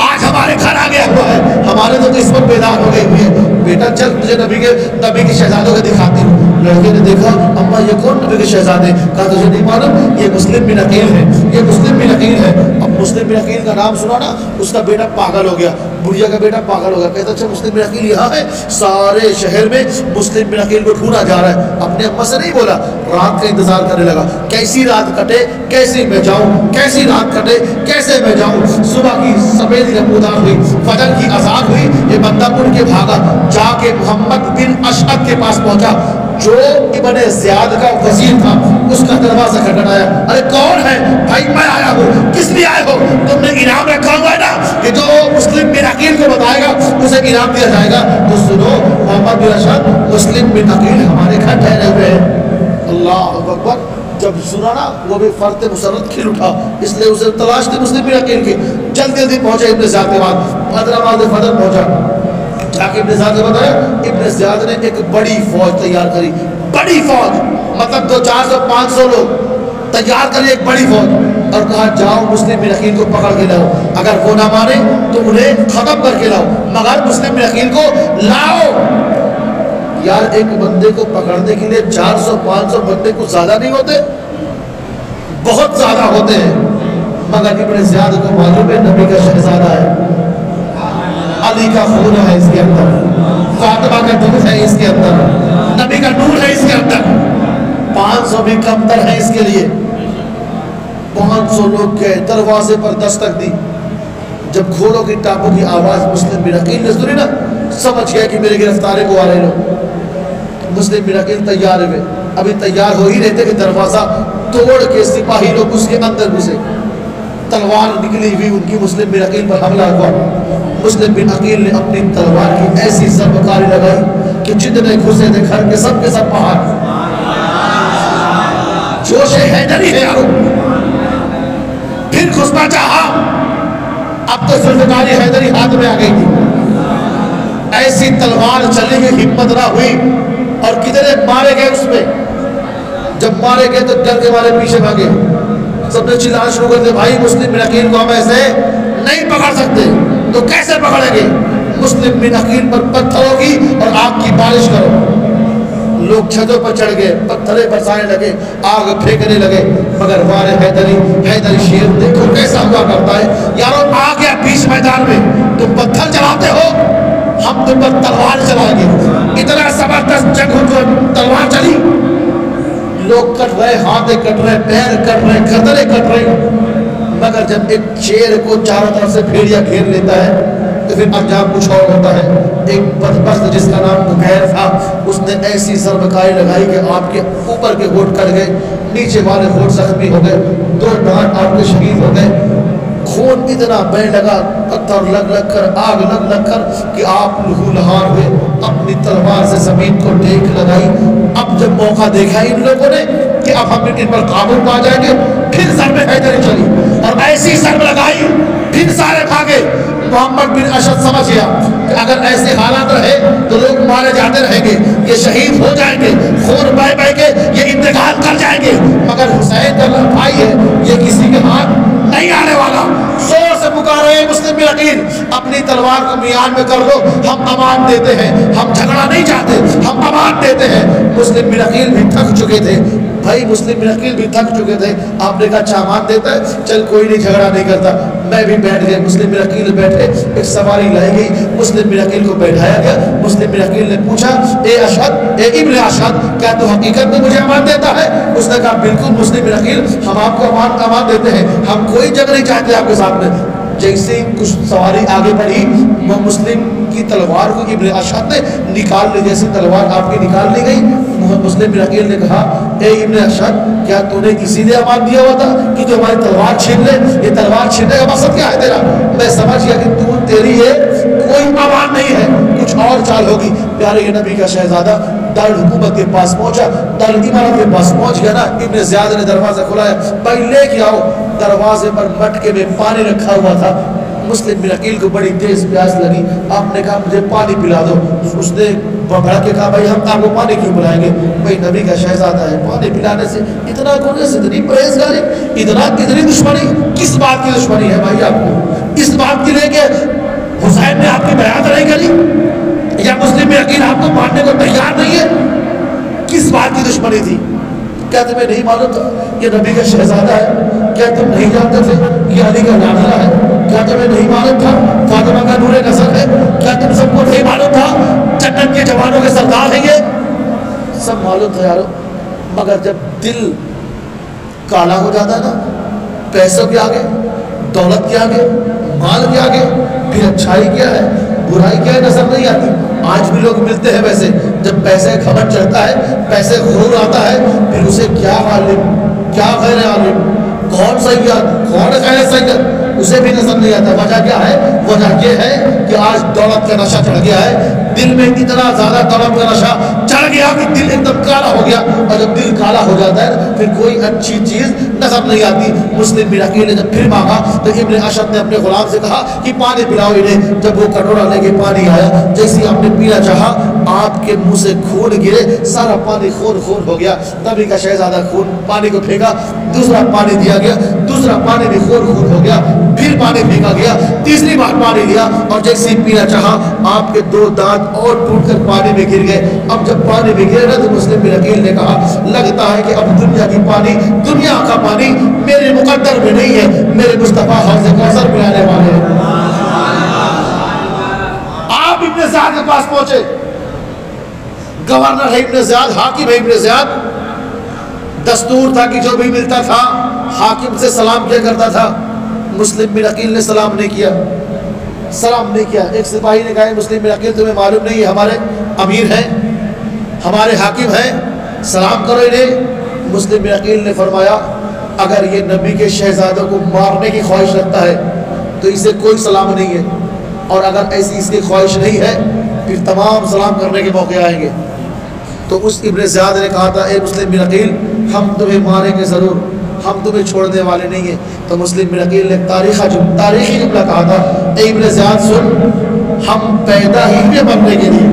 A: آج ہمارے گھر آ گیا ہوا ہے، ہمارے تو قسمت بیدار ہو گئی ہوئی ہے. بیٹا چل تجھے نبی کے شہزادوں کو دکھاتی ہوں. لڑکے نے دیکھا اما یہ کون نبی کے شہزادے؟ کہا تجھے نہیں معلوم یہ مسلم بن عقیل ہے، یہ مسلم بن عقیل ہے. اب مسلم بن عقیل کا نام سنا نا، اس کا بیٹا پاگل ہو گیا، بڑھیا کا بیٹا پاگل ہو گیا. کہتا اچھا مسلم بن عقیل یہاں ہے؟ سارے شہر میں مسلم بن عقیل کو ڈھونڈا جا رہا ہے. اپنے اما سے نہیں بولا، رات کا انتظار کرنے لگا، کیسی رات کٹے، کیسے میں جاؤں، کیسی رات کٹے، کیسے میں جاؤں. صبح کی سفید نمودار ہوئی، فجر کی اذان ہوئی، یہ بندہ اٹھ کے بھاگا، جا کے محمد بن اشعث کے پاس پہنچا جو ابن زیاد کا وزیر تھا. اس کا دروازہ کھٹکھٹایا. ارے کون ہے بھائی؟ میں آیا ہوں. کس لیے آئے ہو؟ تم نے انعام رکھا ہوا ہے نا کہ جو مسلم بن عقیل کو بتائے گا اسے انعام دیا جائے گا. تو سنو محمد بن اشعث مسلم بن عقیل ہمارے گھر ٹھہرے ہوئے ہیں. اللہ اکبر. جب سنا نا وہ بھی فرد مسرت کھل اٹھا، اس لیے اسے تلاش تھی مسلم بن عقیل کی. جلدی جلدی پہنچے ابن زیاد کے بعد حیدرآباد فدر پہنچا. جا کے ابن زیاد نے بتایا، ابن زیاد نے ایک بڑی فوج تیار کری. بڑی فوج مطلب 200-400-500 لوگ تیار کری، ایک بڑی فوج، اور کہا جاؤ مسلم بن عقیل کو پکڑ کے لاؤ. اگر وہ نہ مانے تو انہیں ختم کر کے لاؤ، مگر مسلم بن عقیل کو لاؤ. یار ایک بندے کو پکڑنے کے لیے 400-500 بندے کو زیادہ نہیں ہوتے؟ بہت زیادہ ہوتے ہیں. مگر ابن زیاد کو معلوم ہے نبی کا شہزادہ ہے، علی کا خون ہے اس کے اندر، فاطمہ کا دودھ ہے اس کے اندر، نبی کا نور ہے اس کے اندر. 500 بھی کم تر ہے اس کے لیے. 500 لوگ گئے، دروازے پر دستک دی. جب گھوڑوں کی ٹاپوں کی آواز مسلم بن عقیل نے سنی نا، سمجھ گیا کہ میرے گرفتاری کو آ رہے لوگ. مسلم بن عقیل تیار ہوئے، ابھی تیار ہو ہی رہتے کہ دروازہ توڑ کے سپاہی لوگ اس کے اندر گھسے. تلوار نکلی ہوئی ان کی مسلم بن عقیل پر حملہ ہوا. مسلم بن عقیل نے اپنی تلوار کی ایسی ضرب کاری لگائی کہ جتنے گھسے تھے گھر کے سب باہر. جوش حیدری ہے یارو. پھر گھسنا چاہا، اب تو ذوالفقار حیدری ہاتھ میں آ گئی تھی. ایسی تلوار چلی گئی، ہمت نہ ہوئی، اور کتنے مارے گئے اس میں. جب مارے گئے تو ڈر کے مارے پیچھے بھاگے. سب نے چلانا شروع کر دیا، بھائی مسلم بن عقیل کو ہم ایسے نہیں پکڑ سکتے. تو کیسے پکڑیں گے؟ مسلم بن عقیل پر پتھروں کی اور آگ کی بارش کرو. لوگ چھتوں پر چڑھ گئے، پتھریں برسانے لگے، آگ پھینکنے لگے. مگر وارے حیدری شیر دیکھو کیسا ہوا کرتا ہے. یارو آ گیا بیچ میدان میں، تم پتھر چلاتے ہو، ہم تم پر تلوار چلائیں گے. اتنا زبردست جنگ ہو، تلوار چلی. لوگ کٹ رہے، ہاتھیں کٹ رہے، پیر کٹ رہے، گردنیں کٹ رہے. مگر جب ایک شیر کو چاروں طرف سے بھیڑیا گھیر لیتا ہے تو پھر انجام کچھ اور ہوتا ہے. ایک بدبخت جس کا نام بکیر تھا، اس نے ایسی ضربکاری لگائی کہ آپ کے اوپر کے ہونٹ کٹ گئے، نیچے والے ہونٹ زخمی ہو گئے، 2 ڈانٹ آپ کے شہید ہو گئے. خون اتنا بہنے لگا، پتھر لگ کر، آگ لگ کر کہ آپ لہولہار ہوئے. اپنی تلوار سے زمین کو ٹیک لگائی. اب جب موقع دیکھا ان لوگوں نے کہ اب ہم ان پر قابو پا جائیں گے، پھر ضرب حیدری چلی اور ایسی ضرب لگائی، پھر سارے بھاگے. محمد بن اشد سمجھ گیا کہ اگر ایسے حالات رہے تو لوگ مارے جاتے رہیں گے، یہ شہید ہو جائیں گے، خون بہہ کے یہ انتقال کر جائیں گے. مگر حسین کا بھائی ہے، یہ کسی کے ہاتھ نہیں آنے والا. زور سے پکارے مسلم بن عقیل، اپنی تلوار کو میان میں کر لو، ہم امان دیتے ہیں، ہم جھگڑا نہیں چاہتے، ہم امان دیتے ہیں. مسلم بن عقیل بھی تھک چکے تھے. بھائی مسلم بن عقیل بھی تھک چکے تھے. آپ نے کہا اچھا امان دیتا ہے، چل کوئی نہیں، جھگڑا نہیں کرتا. میں بھی بیٹھ گئے. مسلم بن عقیل بیٹھے، ایک سواری لائی گئی، مسلم بن عقیل کو بیٹھایا گیا. مسلم بن عقیل نے پوچھا، اے ابن اشد، کیا تو حقیقت میں مجھے امان دیتا ہے؟ اس نے کہا بالکل مسلم بن عقیل، ہم آپ کو امان دیتے ہیں، ہم کوئی جنگ نہیں چاہتے آپ کے ساتھ میں. جیسے ہی کچھ سواری آگے بڑھی، وہ مسلم کی تلوار کو ابن اشد نے نکال لی. جیسے تلوار آپ کی نکال لی گئی، مسلم بن عقیل نے کہا، اے ابن اشد، کیا تو نے اسی لیے امان دیا ہوا تھا کہ تو ہماری تلوار چھین لے؟ یہ تلوار چھیننے کا مقصد کیا ہے تیرا؟ میں سمجھ گیا کہ تو تیری ہے کوئی امان نہیں ہے، کچھ اور چال ہوگی. پیارے نبی کا شہزادہ دارالحکومت کے پاس پہنچا، دارالامارت کے پاس پہنچ گیا نا. ابن زیاد نے دروازہ کھلایا، بھائی لے کے آؤ. دروازے پر مٹکے میں پانی رکھا ہوا تھا. مسلم بن عقیل کو بڑی تیز پیاس لگی. آپ نے کہا مجھے پانی پلا دو. اس نے بڑھ کے کہا، بھائی ہم آپ کو پانی کیوں پلائیں گے؟ بھائی نبی کا شہزادہ ہے، پانی پلانے سے اتنا گناہ، اتنی پرہیزگاری، اتنی دشمنی، کس بات کی دشمنی ہے بھائی آپ کو؟ اس بات کے لیے کہ حسین نے آپ کی بیعت نہیں کری، یا مسلم بن عقیل آپ کو ماننے کو تیار نہیں ہے؟ کس بات کی دشمنی تھی؟ کیا تمہیں نہیں معلوم تھا یہ نبی کا شہزادہ ہے؟ کیا تم نہیں جانتے تھے یہ علی کا لاڈلا ہے؟ کیا تمہیں نہیں معلوم تھا فاطمہ کا نور نظر ہے؟ کیا تم سب کو نہیں معلوم تھا جنت کے جوانوں کے سردار ہیں یہ؟ سب معلوم تھا یارو. مگر جب دل کالا ہو جاتا ہے نا، پیسوں کے آگے، دولت کے آگے، مال کے آگے، پھر اچھائی کیا ہے، برائی کیا ہے نظر نہیں آتی. آج بھی لوگ ملتے ہیں ویسے، جب پیسے گھمنڈ چڑھتا ہے، پیسے غرور آتا ہے، پھر اسے کیا عالم، کیا غیر عالم، کون سید، کون غیر سید، اسے بھی نظر نہیں آتا. وجہ کیا ہے؟ وجہ یہ ہے کہ آج دولت کا نشہ چڑھ گیا ہے، دل میں اتنا زیادہ دولت کا نشہ چڑھ گیا کہ دل ایک دم کالا ہو گیا. اور جب دل کالا کالا ہو جاتا ہے پھر کوئی اچھی چیز نظر نہیں آتی۔ مسلم بن عقیل نے جب پھر مانگا تو ابن اشد نے اپنے غلام سے کہا کہ پانی پلاؤ انہیں۔ جب وہ کٹورا لے کے پانی آیا، جیسے آپ نے پینا چاہا آپ کے منہ سے خون گرے، سارا پانی خون خون ہو گیا۔ نبی کا شہزادہ خون پانی کو پھینکا، دوسرا پانی دیا گیا، دوسرا پانی بھی خون خون ہو گیا، پھر پانی پھینکا گیا، تیسری بار پانی لیا اور جیسے پینا چاہا آپ کے 2 دانت اور ٹوٹ کر پانی میں گر گئے۔ اب جب پانی میں گرے نا تو مسلم بن عقیل نے کہا لگتا ہے کہ اب دنیا کی پانی، دنیا کا پانی میرے مقدر میں نہیں ہے، میرے مصطفیٰ حوض کوثر میں آنے والے ہیں۔ آپ ابن زیاد کے پاس پہنچے، گورنر ہے ابن زیاد، حاکم ہے ابن زیاد، دستور تھا کہ جو بھی ملتا تھا حاکم سے سلام کیا کرتا تھا۔ مسلم بن عقیل نے سلام نہیں کیا، سلام نہیں کیا۔ ایک سپاہی نے کہا مسلم بن عقیل تمہیں معلوم نہیں ہے ہمارے امیر ہیں، ہمارے حاکم ہیں، سلام کرو انہیں۔ مسلم بن عقیل نے فرمایا اگر یہ نبی کے شہزادوں کو مارنے کی خواہش رکھتا ہے تو اسے کوئی سلام نہیں ہے، اور اگر ایسی اس کی خواہش نہیں ہے پھر تمام سلام کرنے کے موقع آئیں گے۔ تو اس ابن زیاد نے کہا تھا اے مسلم بن عقیل ہم تمہیں ماریں گے ضرور، ہم تمہیں چھوڑنے والے نہیں ہیں۔ تو مسلم بن عقیل نے تاریخی جملہ کہا تھا اے ابن زیاد سن، ہم پیدا ہی میں مرنے کے لیے،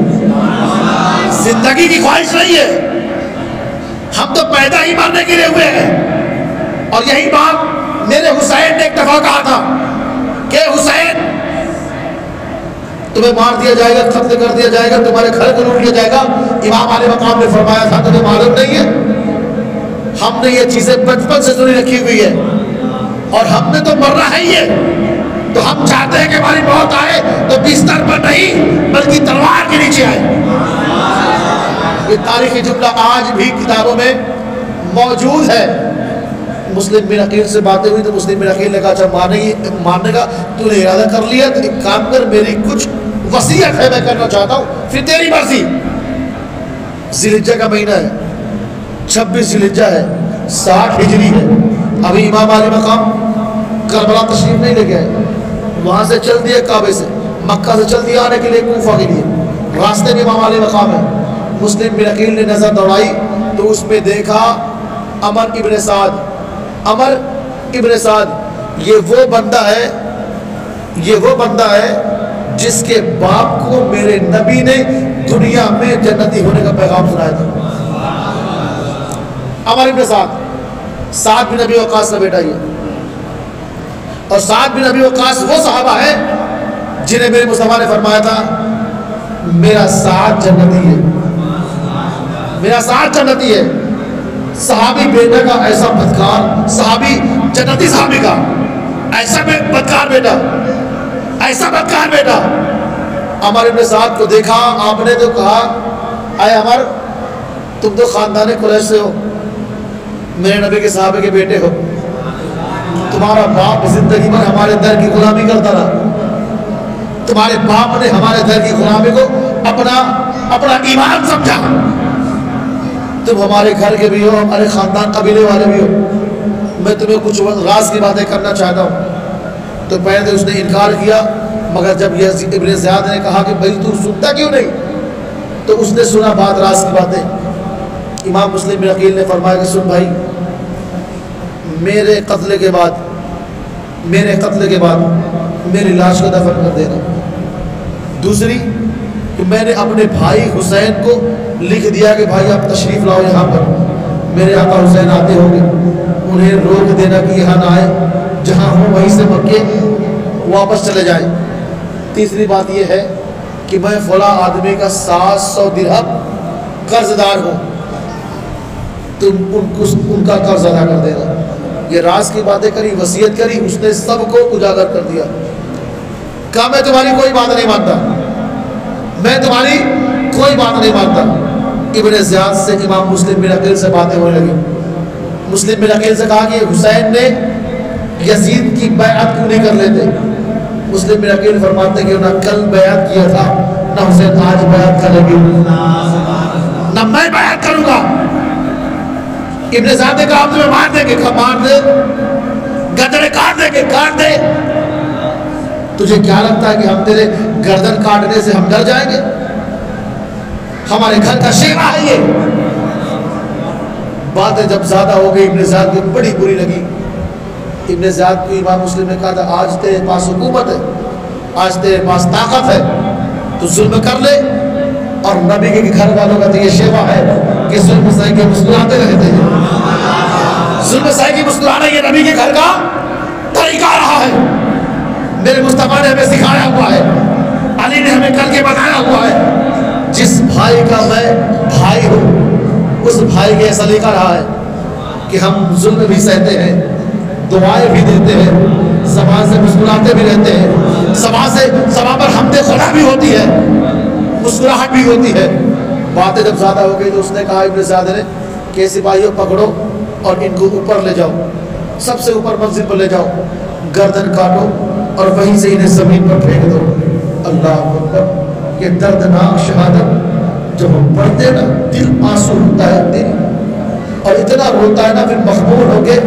A: زندگی کی خواہش نہیں ہے، ہم تو پیدا ہی مرنے کے لیے ہوئے ہیں۔ اور یہی بات میرے حسین نے ایک دفعہ کہا تھا کہ حسین تمہیں مار دیا جائے گا، قتل کر دیا جائے گا، تمہارے گھر کو لوٹ لیا جائے گا۔ امام علیہ مقام نے فرمایا تھا تمہیں معلوم نہیں ہے ہم نے یہ چیزیں بچپن سے سنی رکھی ہوئی ہے اور ہم نے تو مرنا ہے یہ، تو ہم چاہتے ہیں کہ ہماری موت آئے تو بستر پر نہیں بلکہ تلوار کے نیچے آئے۔ یہ تاریخی جملہ آج بھی کتابوں میں موجود ہے۔ مسلم بن عقیل سے باتیں ہوئی تو مسلم بن عقیل نے کہا اچھا مارنے کا تو نے ارادہ کر لیا تو ایک کام کر، میری کچھ وصیت ہے میں کرنا چاہتا ہوں، پھر تیری مرضی۔ ذی الحجہ کا مہینہ ہے، 26 ذی الحجہ ہے، 60 ہجری ہے۔ ابھی امام علی مقام کربلا تشریف نہیں لے گئے، وہاں سے چل دیے کعبے سے، مکہ سے چل دیا آنے کے لیے کوفہ کے لیے، راستے میں امام علی مقام ہے۔ مسلم بن عقیل نے نظر دوڑائی تو اس میں دیکھا عمر ابن سعد۔ عمر ابن سعد یہ وہ بندہ ہے جس کے باپ کو میرے نبی نے دنیا میں جنتی ہونے کا پیغام سنایا تھا۔ عمر ابن سعد بن ابی وقاص کا بیٹا یہ، اور سعد بن ابی وقاص وہ صحابہ ہے جنہیں میرے مصطفیٰ نے فرمایا تھا میرا سعد جنتی ہے، میرا سعد جنتی ہے۔ صحابی بیٹا کا ایسا بدکار، صحابی جنتی صحابی کا ایسا بدکار بیٹا، ایسا بدکار بیٹا۔ عمر ابن سعد کو دیکھا آپ نے تو کہا اے عمر تم تو خاندان قریش سے ہو، میرے نبی کے صحابے کے بیٹے ہو، تمہارا باپ زندگی میں ہمارے در کی غلامی کرتا رہا، تمہارے باپ نے ہمارے در کی غلامی کو اپنا ایمان سمجھا، تم ہمارے گھر کے بھی ہو، ہمارے خاندان قبیلے والے بھی ہو، میں تمہیں کچھ راز کی باتیں کرنا چاہتا ہوں۔ تو پہلے اس نے انکار کیا، مگر جب یہ ابن زیاد نے کہا کہ بھائی تو سنتا کیوں نہیں، تو اس نے سنا بات راز کی باتیں۔ امام مسلم بن عقیل نے فرمایا کہ سن بھائی میرے قتل کے بعد میری لاش کو دفن کر دینا۔ دوسری کہ میں نے اپنے بھائی حسین کو لکھ دیا کہ بھائی آپ تشریف لاؤ یہاں پر، میرے آقا حسین آتے ہوں گے، انہیں روک دینا کہ یہاں نہ آئے، جہاں ہوں وہیں سے مکے واپس چلے جائیں۔ تیسری بات یہ ہے کہ میں فلاں آدمی کا 700 درہم قرض دار ہوں، تم ان کا قرض ادا کر دینا۔ یہ راز کی باتیں کری، وصیت کری، اس نے سب کو اجاگر کر دیا۔ کہا میں تمہاری کوئی بات نہیں مانتا، میں تمہاری کوئی بات نہیں مانتا۔ ابن زیاد سے امام مسلم بن عقیل سے باتیں ہونے لگی۔ مسلم بن عقیل سے کہا کہ حسین نے یزید کی بیعت کیوں نہیں کر لیتے؟ مسلم بن عقیل فرماتے کہ نہ کل بیعت کیا تھا، نہ حسین آج بیعت کرے گی، نہ میں بیعت کروں گا۔ ابن زیاد نے کہا ہم تمہیں مار دیں گے، کہا مار دے، گردنیں کاٹ دیں گے، کاٹ دے۔ تجھے کیا لگتا ہے کہ ہم تیرے گردن کاٹنے سے ہم ڈر جائیں گے؟ ہمارے گھر کا شیوا ہے یہ، باتیں جب زیادہ ہو گئی ابن زیاد کو بڑی بری لگی. ابن زیاد کو امام مسلم نے کہا تھا آج تیرے پاس حکومت ہے, آج تیرے پاس طاقت ہے, تو ظلم کر لے. اور نبی کے گھر والوں کا تو یہ شیوا ہے کہ ظلم سائی کے مسکراتے رہتے ہیں. ظلم سائی کی مسکرانا یہ نبی کے گھر کا طریقہ رہا ہے. میرے مصطفیٰ نے ہمیں سکھایا ہوا ہے, علی نے ہمیں کر کے بتایا ہوا ہے. جس بھائی کا میں بھائی ہوں اس بھائی کا سلیقہ رہا ہے کہ ہم ظلم بھی سہتے ہیں, دعائیں بھی دیتے ہیں, زبان سے مسکراتے بھی رہتے ہیں, زبان پر حمد خدا بھی ہوتی ہے, مسکراہٹ بھی ہوتی ہے. باتیں جب زیادہ ہو گئی تو اس نے کہا ابن زیاد نے کہ سپاہیوں پکڑو اور ان کو اوپر لے جاؤ, سب سے اوپر منزل پر لے جاؤ, گردن کاٹو اور وہیں سے انہیں زمین پر پھینک دو. اللہ اکبر. یہ دردناک شہادت جب ہم پڑھتے ہیں نا دل آنسو ہوتا ہے, دل اور اتنا روتا ہے نا پھر مخمور ہو کے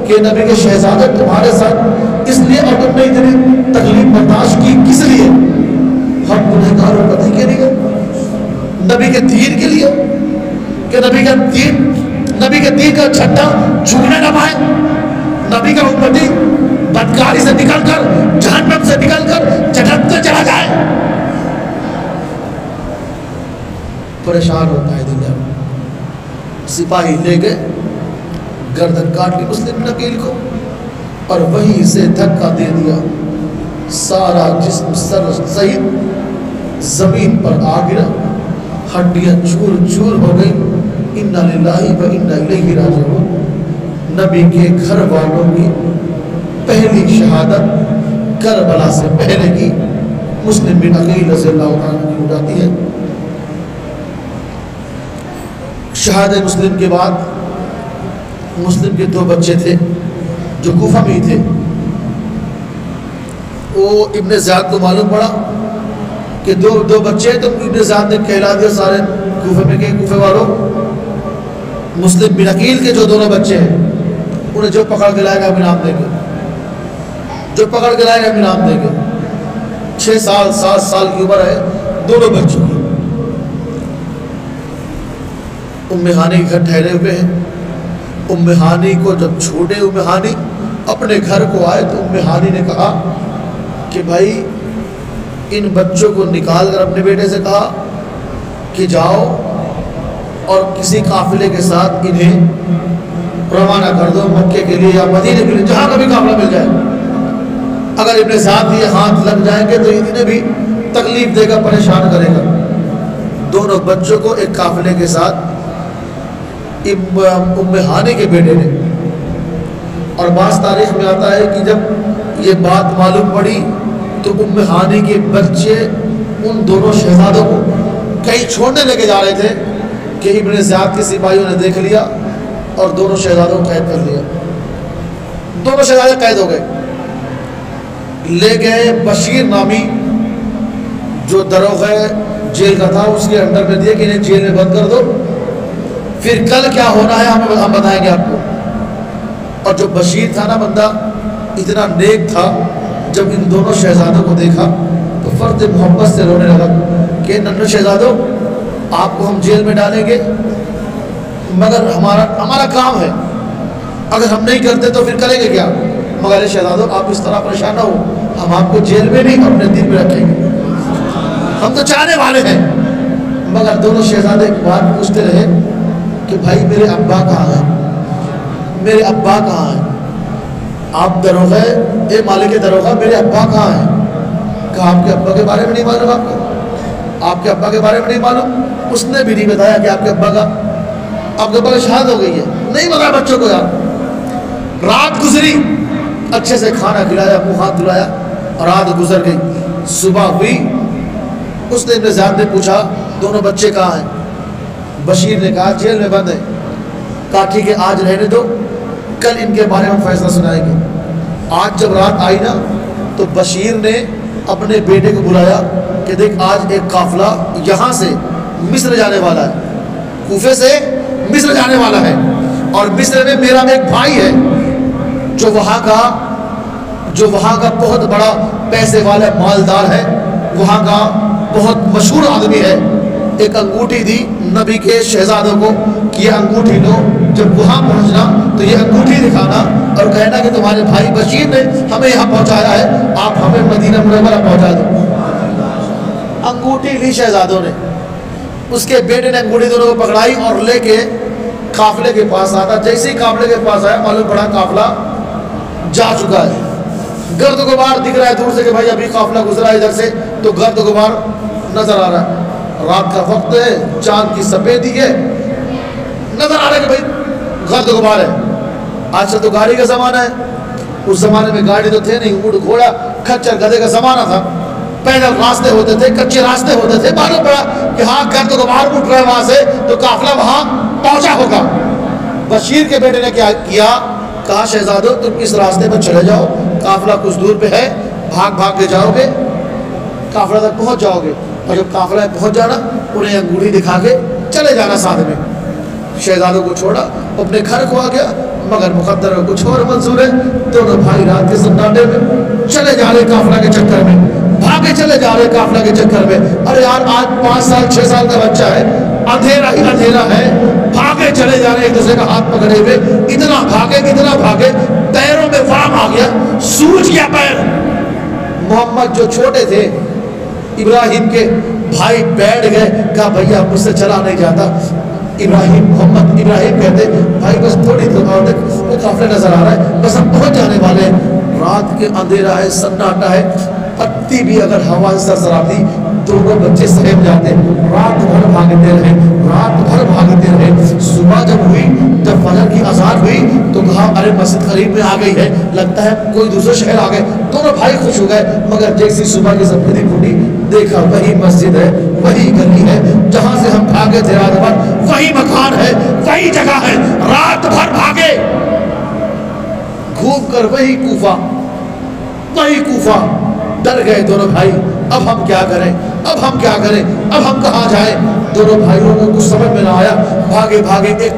A: کہ نبی کے شہزادے تمہارے ساتھ اس لیے اور تم نے اتنی تکلیف برداشت کی کس لیے؟ ہم گنہگار اور پتہ کے لیے, نبی کے دین کے لیے, کہ نبی کے دین کا جھنڈا جھکنے نہ پائے, نبی کا امتی بدکاری سے نکل کر جہنم سے نکل کر جنت میں چلا جائے. پریشان ہوتا ہے دل. سپاہی لے گئے, گردن کاٹ لی مسلم نکیل کو اور وہیں سے دھکا دے دیا, سارا جسم سر سہیت زمین پر آ گرا, ہڈیاں چور چور ہو گئی. انا للہ و انا الیہ راجعون. نبی کے گھر والوں کی پہلی شہادت کربلا سے پہلے کی مسلم بن عقیل رضی اللہ عنہ کی ہو جاتی ہے. شہادت مسلم کے بعد مسلم کے 2 بچے تھے جو کوفہ میں ہی تھے. وہ ابن زیاد کو معلوم پڑا کہ دو بچے, تو ابن زیاد نے کہلا دیا سارے کوفہ میں کہ کوفہ والوں مسلم بن عقیل کے جو 2 بچے ہیں انہیں جو پکڑ کے لائے گا ہمیں نام دیں گے, جو پکڑ کے لائے گا ہمیں نام دیں گے. 6 سال 7 سال کی عمر ہے دونوں بچوں کی. ام ہانی کے گھر ٹھہرے ہوئے ہیں. ام ہانی کو جب چھوٹے ام ہانی اپنے گھر کو آئے تو ام ہانی نے کہا کہ بھائی ان بچوں کو نکال کر اپنے بیٹے سے کہا کہ جاؤ اور کسی قافلے کے ساتھ انہیں روانہ کر دو مکے کے لیے یا مدینے کے لیے, جہاں کا بھی قافلہ مل جائے. اگر ابن زیاد یہ ہاتھ لگ جائیں گے تو انہیں بھی تکلیف دے گا, پریشان کرے گا. دونوں بچوں کو ایک قافلے کے ساتھ ام ہانی کے بیٹے نے, اور بعض تاریخ میں آتا ہے کہ جب یہ بات معلوم پڑی تو ام ہانی کے بچے ان دونوں شہزادوں کو کہیں چھوڑنے لے کے جا رہے تھے کہ ابن زیاد کے سپاہیوں نے دیکھ لیا اور دونوں شہزادوں کو قید کر لیا. دونوں شہزادے قید ہو گئے. لے گئے بشیر نامی جو دروغہ جیل کا تھا, اس کے انڈر میں دیا کہ انہیں جیل میں بند کر دو, پھر کل کیا ہونا ہے ہم بتائیں گے آپ کو. اور جو بشیر تھا نا بندہ اتنا نیک تھا, جب ان دونوں شہزادوں کو دیکھا تو فرد محبت سے رونے لگا کہ ننھے شہزادوں آپ کو ہم جیل میں ڈالیں گے مگر ہمارا کام ہے, اگر ہم نہیں کرتے تو پھر کریں گے کیا؟ مگر شہزادوں آپ اس طرح پریشان نہ ہو, ہم آپ کو جیل میں نہیں اپنے دل میں رکھیں گے, ہم تو چاہنے والے ہیں. مگر دونوں شہزادے ایک بات پوچھتے رہے کہ بھائی میرے ابا کہاں ہیں, میرے ابا کہاں ہیں؟ آپ دروغہ, اے مالک دروغہ میرے ابا کہاں ہیں؟ کہا آپ کے ابا کے بارے میں نہیں معلوم, آپ کو آپ کے ابا کے بارے میں نہیں معلوم. اس نے بھی نہیں بتایا کہ آپ کے ابا کی شہادت ہو گئی ہے, نہیں بتایا بچوں کو. یار رات گزری, اچھے سے کھانا کھلایا, منہ ہاتھ دھلایا, رات گزر گئی. صبح ہوئی, اس نے ابن زیاد نے پوچھا دونوں بچے کہاں ہیں؟ بشیر نے کہا جیل میں بند ہے. کہا ٹھیک ہے آج رہنے دو, کل ان کے بارے میں ہم فیصلہ سنائیں گے. آج جب رات آئی نا تو بشیر نے اپنے بیٹے کو بلایا کہ دیکھ آج ایک قافلہ یہاں سے مصر جانے والا ہے, کوفے سے مصر جانے والا ہے, اور مصر میں میرا ایک بھائی ہے جو وہاں کا بہت بڑا پیسے والا مالدار ہے, وہاں کا بہت مشہور آدمی ہے. ایک انگوٹھی دی نبی کے شہزادوں کو کہ یہ انگوٹھی لو، جب وہاں پہنچنا تو یہ انگوٹھی دکھانا اور کہنا کہ تمہارے بھائی بشیر نے ہمیں یہاں پہنچایا ہے، آپ ہمیں مدینہ منورہ پہنچا دو۔ انگوٹھی لی شہزادوں نے، اس کے بیٹے نے انگوٹھی دونوں کو پکڑائی اور لے کے قافلے کے پاس آتا۔ جیسے ہی قافلے کے پاس آیا معلوم پڑا قافلہ جا چکا ہے، گرد غبار دکھ رہا ہے دور سے کہ بھائی ابھی قافلہ گزرا ہے ادھر سے، تو گرد غبار نظر آ رہا ہے، رات کا وقت ہے، چاند کی سفیدی ہے، نظر آ رہا ہے کہ بھائی گرد غبار ہے۔ آج سے تو گاڑی کا زمانہ ہے، اس زمانے میں گاڑی تو تھے نہیں، اونٹ گھوڑا کھچر گدھے کا زمانہ تھا، پیدل راستے ہوتے تھے، کچے راستے ہوتے تھے، معلوم پڑا کہ ہاں گرد غبار اٹھ رہا ہے وہاں سے تو قافلہ وہاں پہنچا ہوگا۔ بشیر کے بیٹے نے کیا کیا، کہا شہزادو تم اس راستے پر چلے جاؤ، قافلہ کچھ دور پہ ہے، بھاگ بھاگ کے جاؤ گے قافلہ تک پہنچ جاؤ گے، اور جب قافلہ پہنچ جانا انہیں انگوٹھی دکھا کے چلے جانا ساتھ میں۔ شہزادوں کو چھوڑا، اپنے گھر کو آ گیا، مگر مقدر میں کچھ اور منظور ہے۔ دونوں بھائی رات کے سناٹے میں چلے جا رہے قافلہ کے چکر میں، بھاگے چلے جا رہے قافلہ کے چکر میں۔ ارے یار آج 5 سال 6 سال کا بچہ ہے، اندھیرا ہی اندھیرا ہے، بھاگے چلے جا رہے ایک دوسرے کا ہاتھ پکڑے ہوئے، اتنا بھاگے پیروں میں وام آ گیا، سوج گیا پیر۔ محمد جو چھوٹے تھے ابراہیم کے بھائی بیٹھ گئے، کہا بھیا مجھ سے چلا نہیں جاتا۔ محمد ابراہیم کہتے بھائی بس تھوڑی تو اور تک وہ قافلہ نظر آ رہا ہے، بس ہم پہنچ جانے والے ہیں۔ رات کے اندھیرا ہے، سناٹا ہے، پتی بھی اگر ہوا سے سرسراتی دونوں بچے سہم جاتے، رات بھر بھاگتے رہے۔ صبح جب ہوئی، جب فجر کی اذان ہوئی تو کہا ارے مسجد قریب میں آ گئی ہے، لگتا ہے کوئی دوسرے شہر آ گئے۔ دونوں بھائی خوش ہو گئے، مگر جیسی صبح کی سفیدی پھوٹی دیکھا وہی مسجد ہے، وہی گلی ہے جہاں سے ہم بھاگے تھے رات بھر، وہی مکان ہے، وہی جگہ ہے۔ رات بھر بھاگے، گھوم کر وہی کوفہ، ڈر گئے دونوں بھائی۔ اب ہم کیا کریں، اب ہم کہاں جائیں؟ دونوں بھائیوں کو کچھ سمجھ میں نہ آیا، بھاگے ایک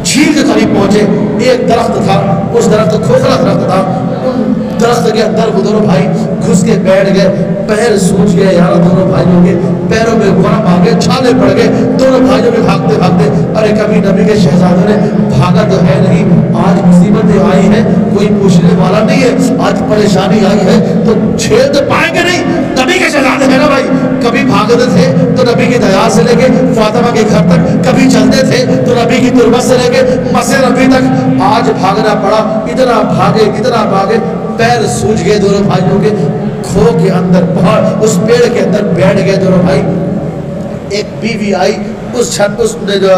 A: جھیل کے قریب پہنچے۔ ایک درخت تھا، اس درخت کھوکھلا درخت تھا، ان درخت کے اندر وہ دونوں بھائی گھس کے بیٹھ گئے۔ پیر سوج گئے یار دونوں بھائیوں کے، پیروں میں ورم آ گئے، چھالے پڑ گئے دونوں بھائیوں کے بھاگتے۔ ارے کبھی نبی کے شہزادوں نے بھاگا تو ہے نہیں، آج مصیبتیں آئی ہیں، کوئی پوچھنے والا نہیں ہے، آج پریشانی آئی ہے تو چھیڑ تو پائیں گے نہیں۔ نبی کے شہزادے ہیں نا بھائی، کبھی بھاگتے تھے تو نبی کی دیار سے لے کے فاطمہ کے گھر تک، کبھی چلتے تھے تو نبی کی تربت سے لے کے مسجد نبی تک۔ آج بھاگنا پڑا، اتنا بھاگے، پیر سوج گئے دونوں بھائیوں کے، کھو کے اندر اس پیڑ کے اندر بیٹھ گئے دونوں بھائی۔ ایک بیوی آئی اس نے جو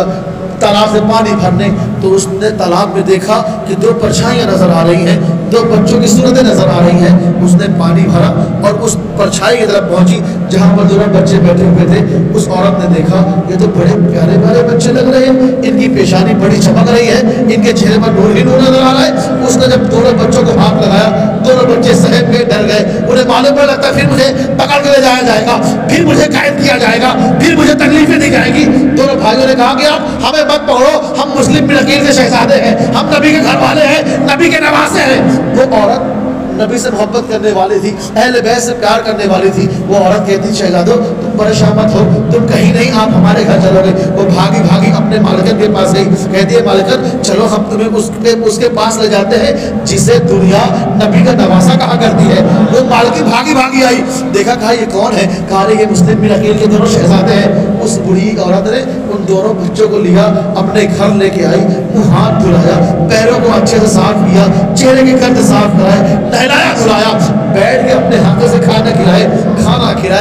A: تالاب سے پانی بھرنے، تو اس نے تالاب میں دیکھا کہ 2 پرچھائیاں نظر آ رہی ہیں، 2 بچوں کی صورتیں نظر آ رہی ہیں۔ اس نے پانی بھرا اور اس پرچھائی کی طرف پہنچی جہاں پر دونوں بچے بیٹھے ہوئے تھے۔ اس عورت نے دیکھا یہ تو بڑے پیارے بچے لگ رہے ہیں، ان کی پیشانی بڑی چمک رہی ہے، ان کے چہرے پر نور ہی نور نظر آ رہا ہے۔ اس نے جب دونوں بچوں کو ہاتھ لگایا، دونوں بچے سہم گئے، ڈر گئے، انہیں معلوم پڑ لگتا پھر مجھے پکڑ کے لے جایا جائے گا، پھر مجھے قید کیا جائے گا، پھر مجھے تکلیفیں دی جائیں گی۔ دونوں بھائیوں نے کہا کہ آپ ہمیں مت پکڑو، ہم مسلم بن عقیل کے شہزادے ہیں، ہم نبی کے گھر والے ہیں، نبی کے نواسے ہیں۔ وہ عورت نبی سے محبت کرنے والی تھی، اہل بیت سے پیار کرنے والی تھی۔ وہ عورت کہتی شہزادو تم پریشان مت ہو، تم کہیں نہیں، آپ ہمارے گھر چلو گے۔ وہ بھاگی اپنے مالکن کے پاس گئی، کہتی ہے مالکن چلو ہم تمہیں اس کے پاس لے جاتے ہیں جسے دنیا نبی کا نواسا کہا کرتی ہے۔ وہ مالکن بھاگی آئی، دیکھا کہا یہ کون ہے؟ کہا یہ مسلم بن عقیل کے دونوں شہزادے ہیں۔ اس بڑھی عورت نے ان دونوں بچوں کو لیا، اپنے گھر لے کے آئی، منہ ہاتھ دھلایا، پیروں کو اچھے سے صاف کیا، چہرے کے گرد صاف کرائے، نہلایا دھلایا، بیٹھ کے اپنے ہاتھوں سے کھانا کھلائے۔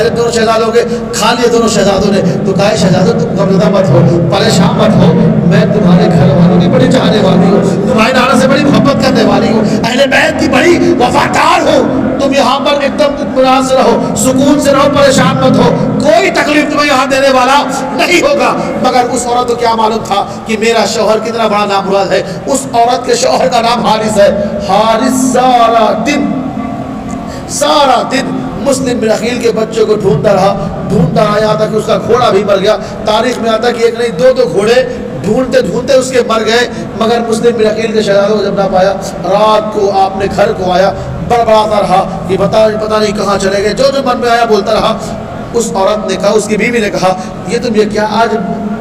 A: جب دونوں شہزادوں کے کھا لیے دونوں شہزادوں نے تو کہا شہزادو تم غمزدہ مت ہو، پریشان مت ہو، میں تمہارے گھر والوں کی بڑی چاہنے والی ہوں، تمہارے نانا سے بڑی محبت کرنے والی ہوں، اہل بیت کی بڑی وفادار ہوں، تم یہاں پر ایک دم اطمینان سے رہو، سکون سے رہو، پریشان مت ہو، کوئی تکلیف تمہیں یہاں دینے والا نہیں ہوگا۔ مگر اس عورت کو کیا معلوم تھا کہ میرا شوہر کتنا بڑا نام مراد ہے۔ اس عورت کے شوہر کا نام حارث ہے۔ حارث سارا دن مسلم بن عقیل کے بچوں کو ڈھونڈتا رہا یہاں تک کہ اس کا گھوڑا بھی مر گیا۔ تاریخ میں آتا کہ ایک نہیں 2 گھوڑے ڈھونڈتے اس کے مر گئے، مگر مسلم بن عقیل کے شہزادوں کو جب نہ پایا، رات کو آپ نے گھر کو آیا، بڑبڑاتا رہا کہ پتہ نہیں کہاں چلے گئے، جو من میں آیا بولتا رہا۔ اس عورت نے کہا، اس کی بیوی نے کہا یہ تم یہ کیا آج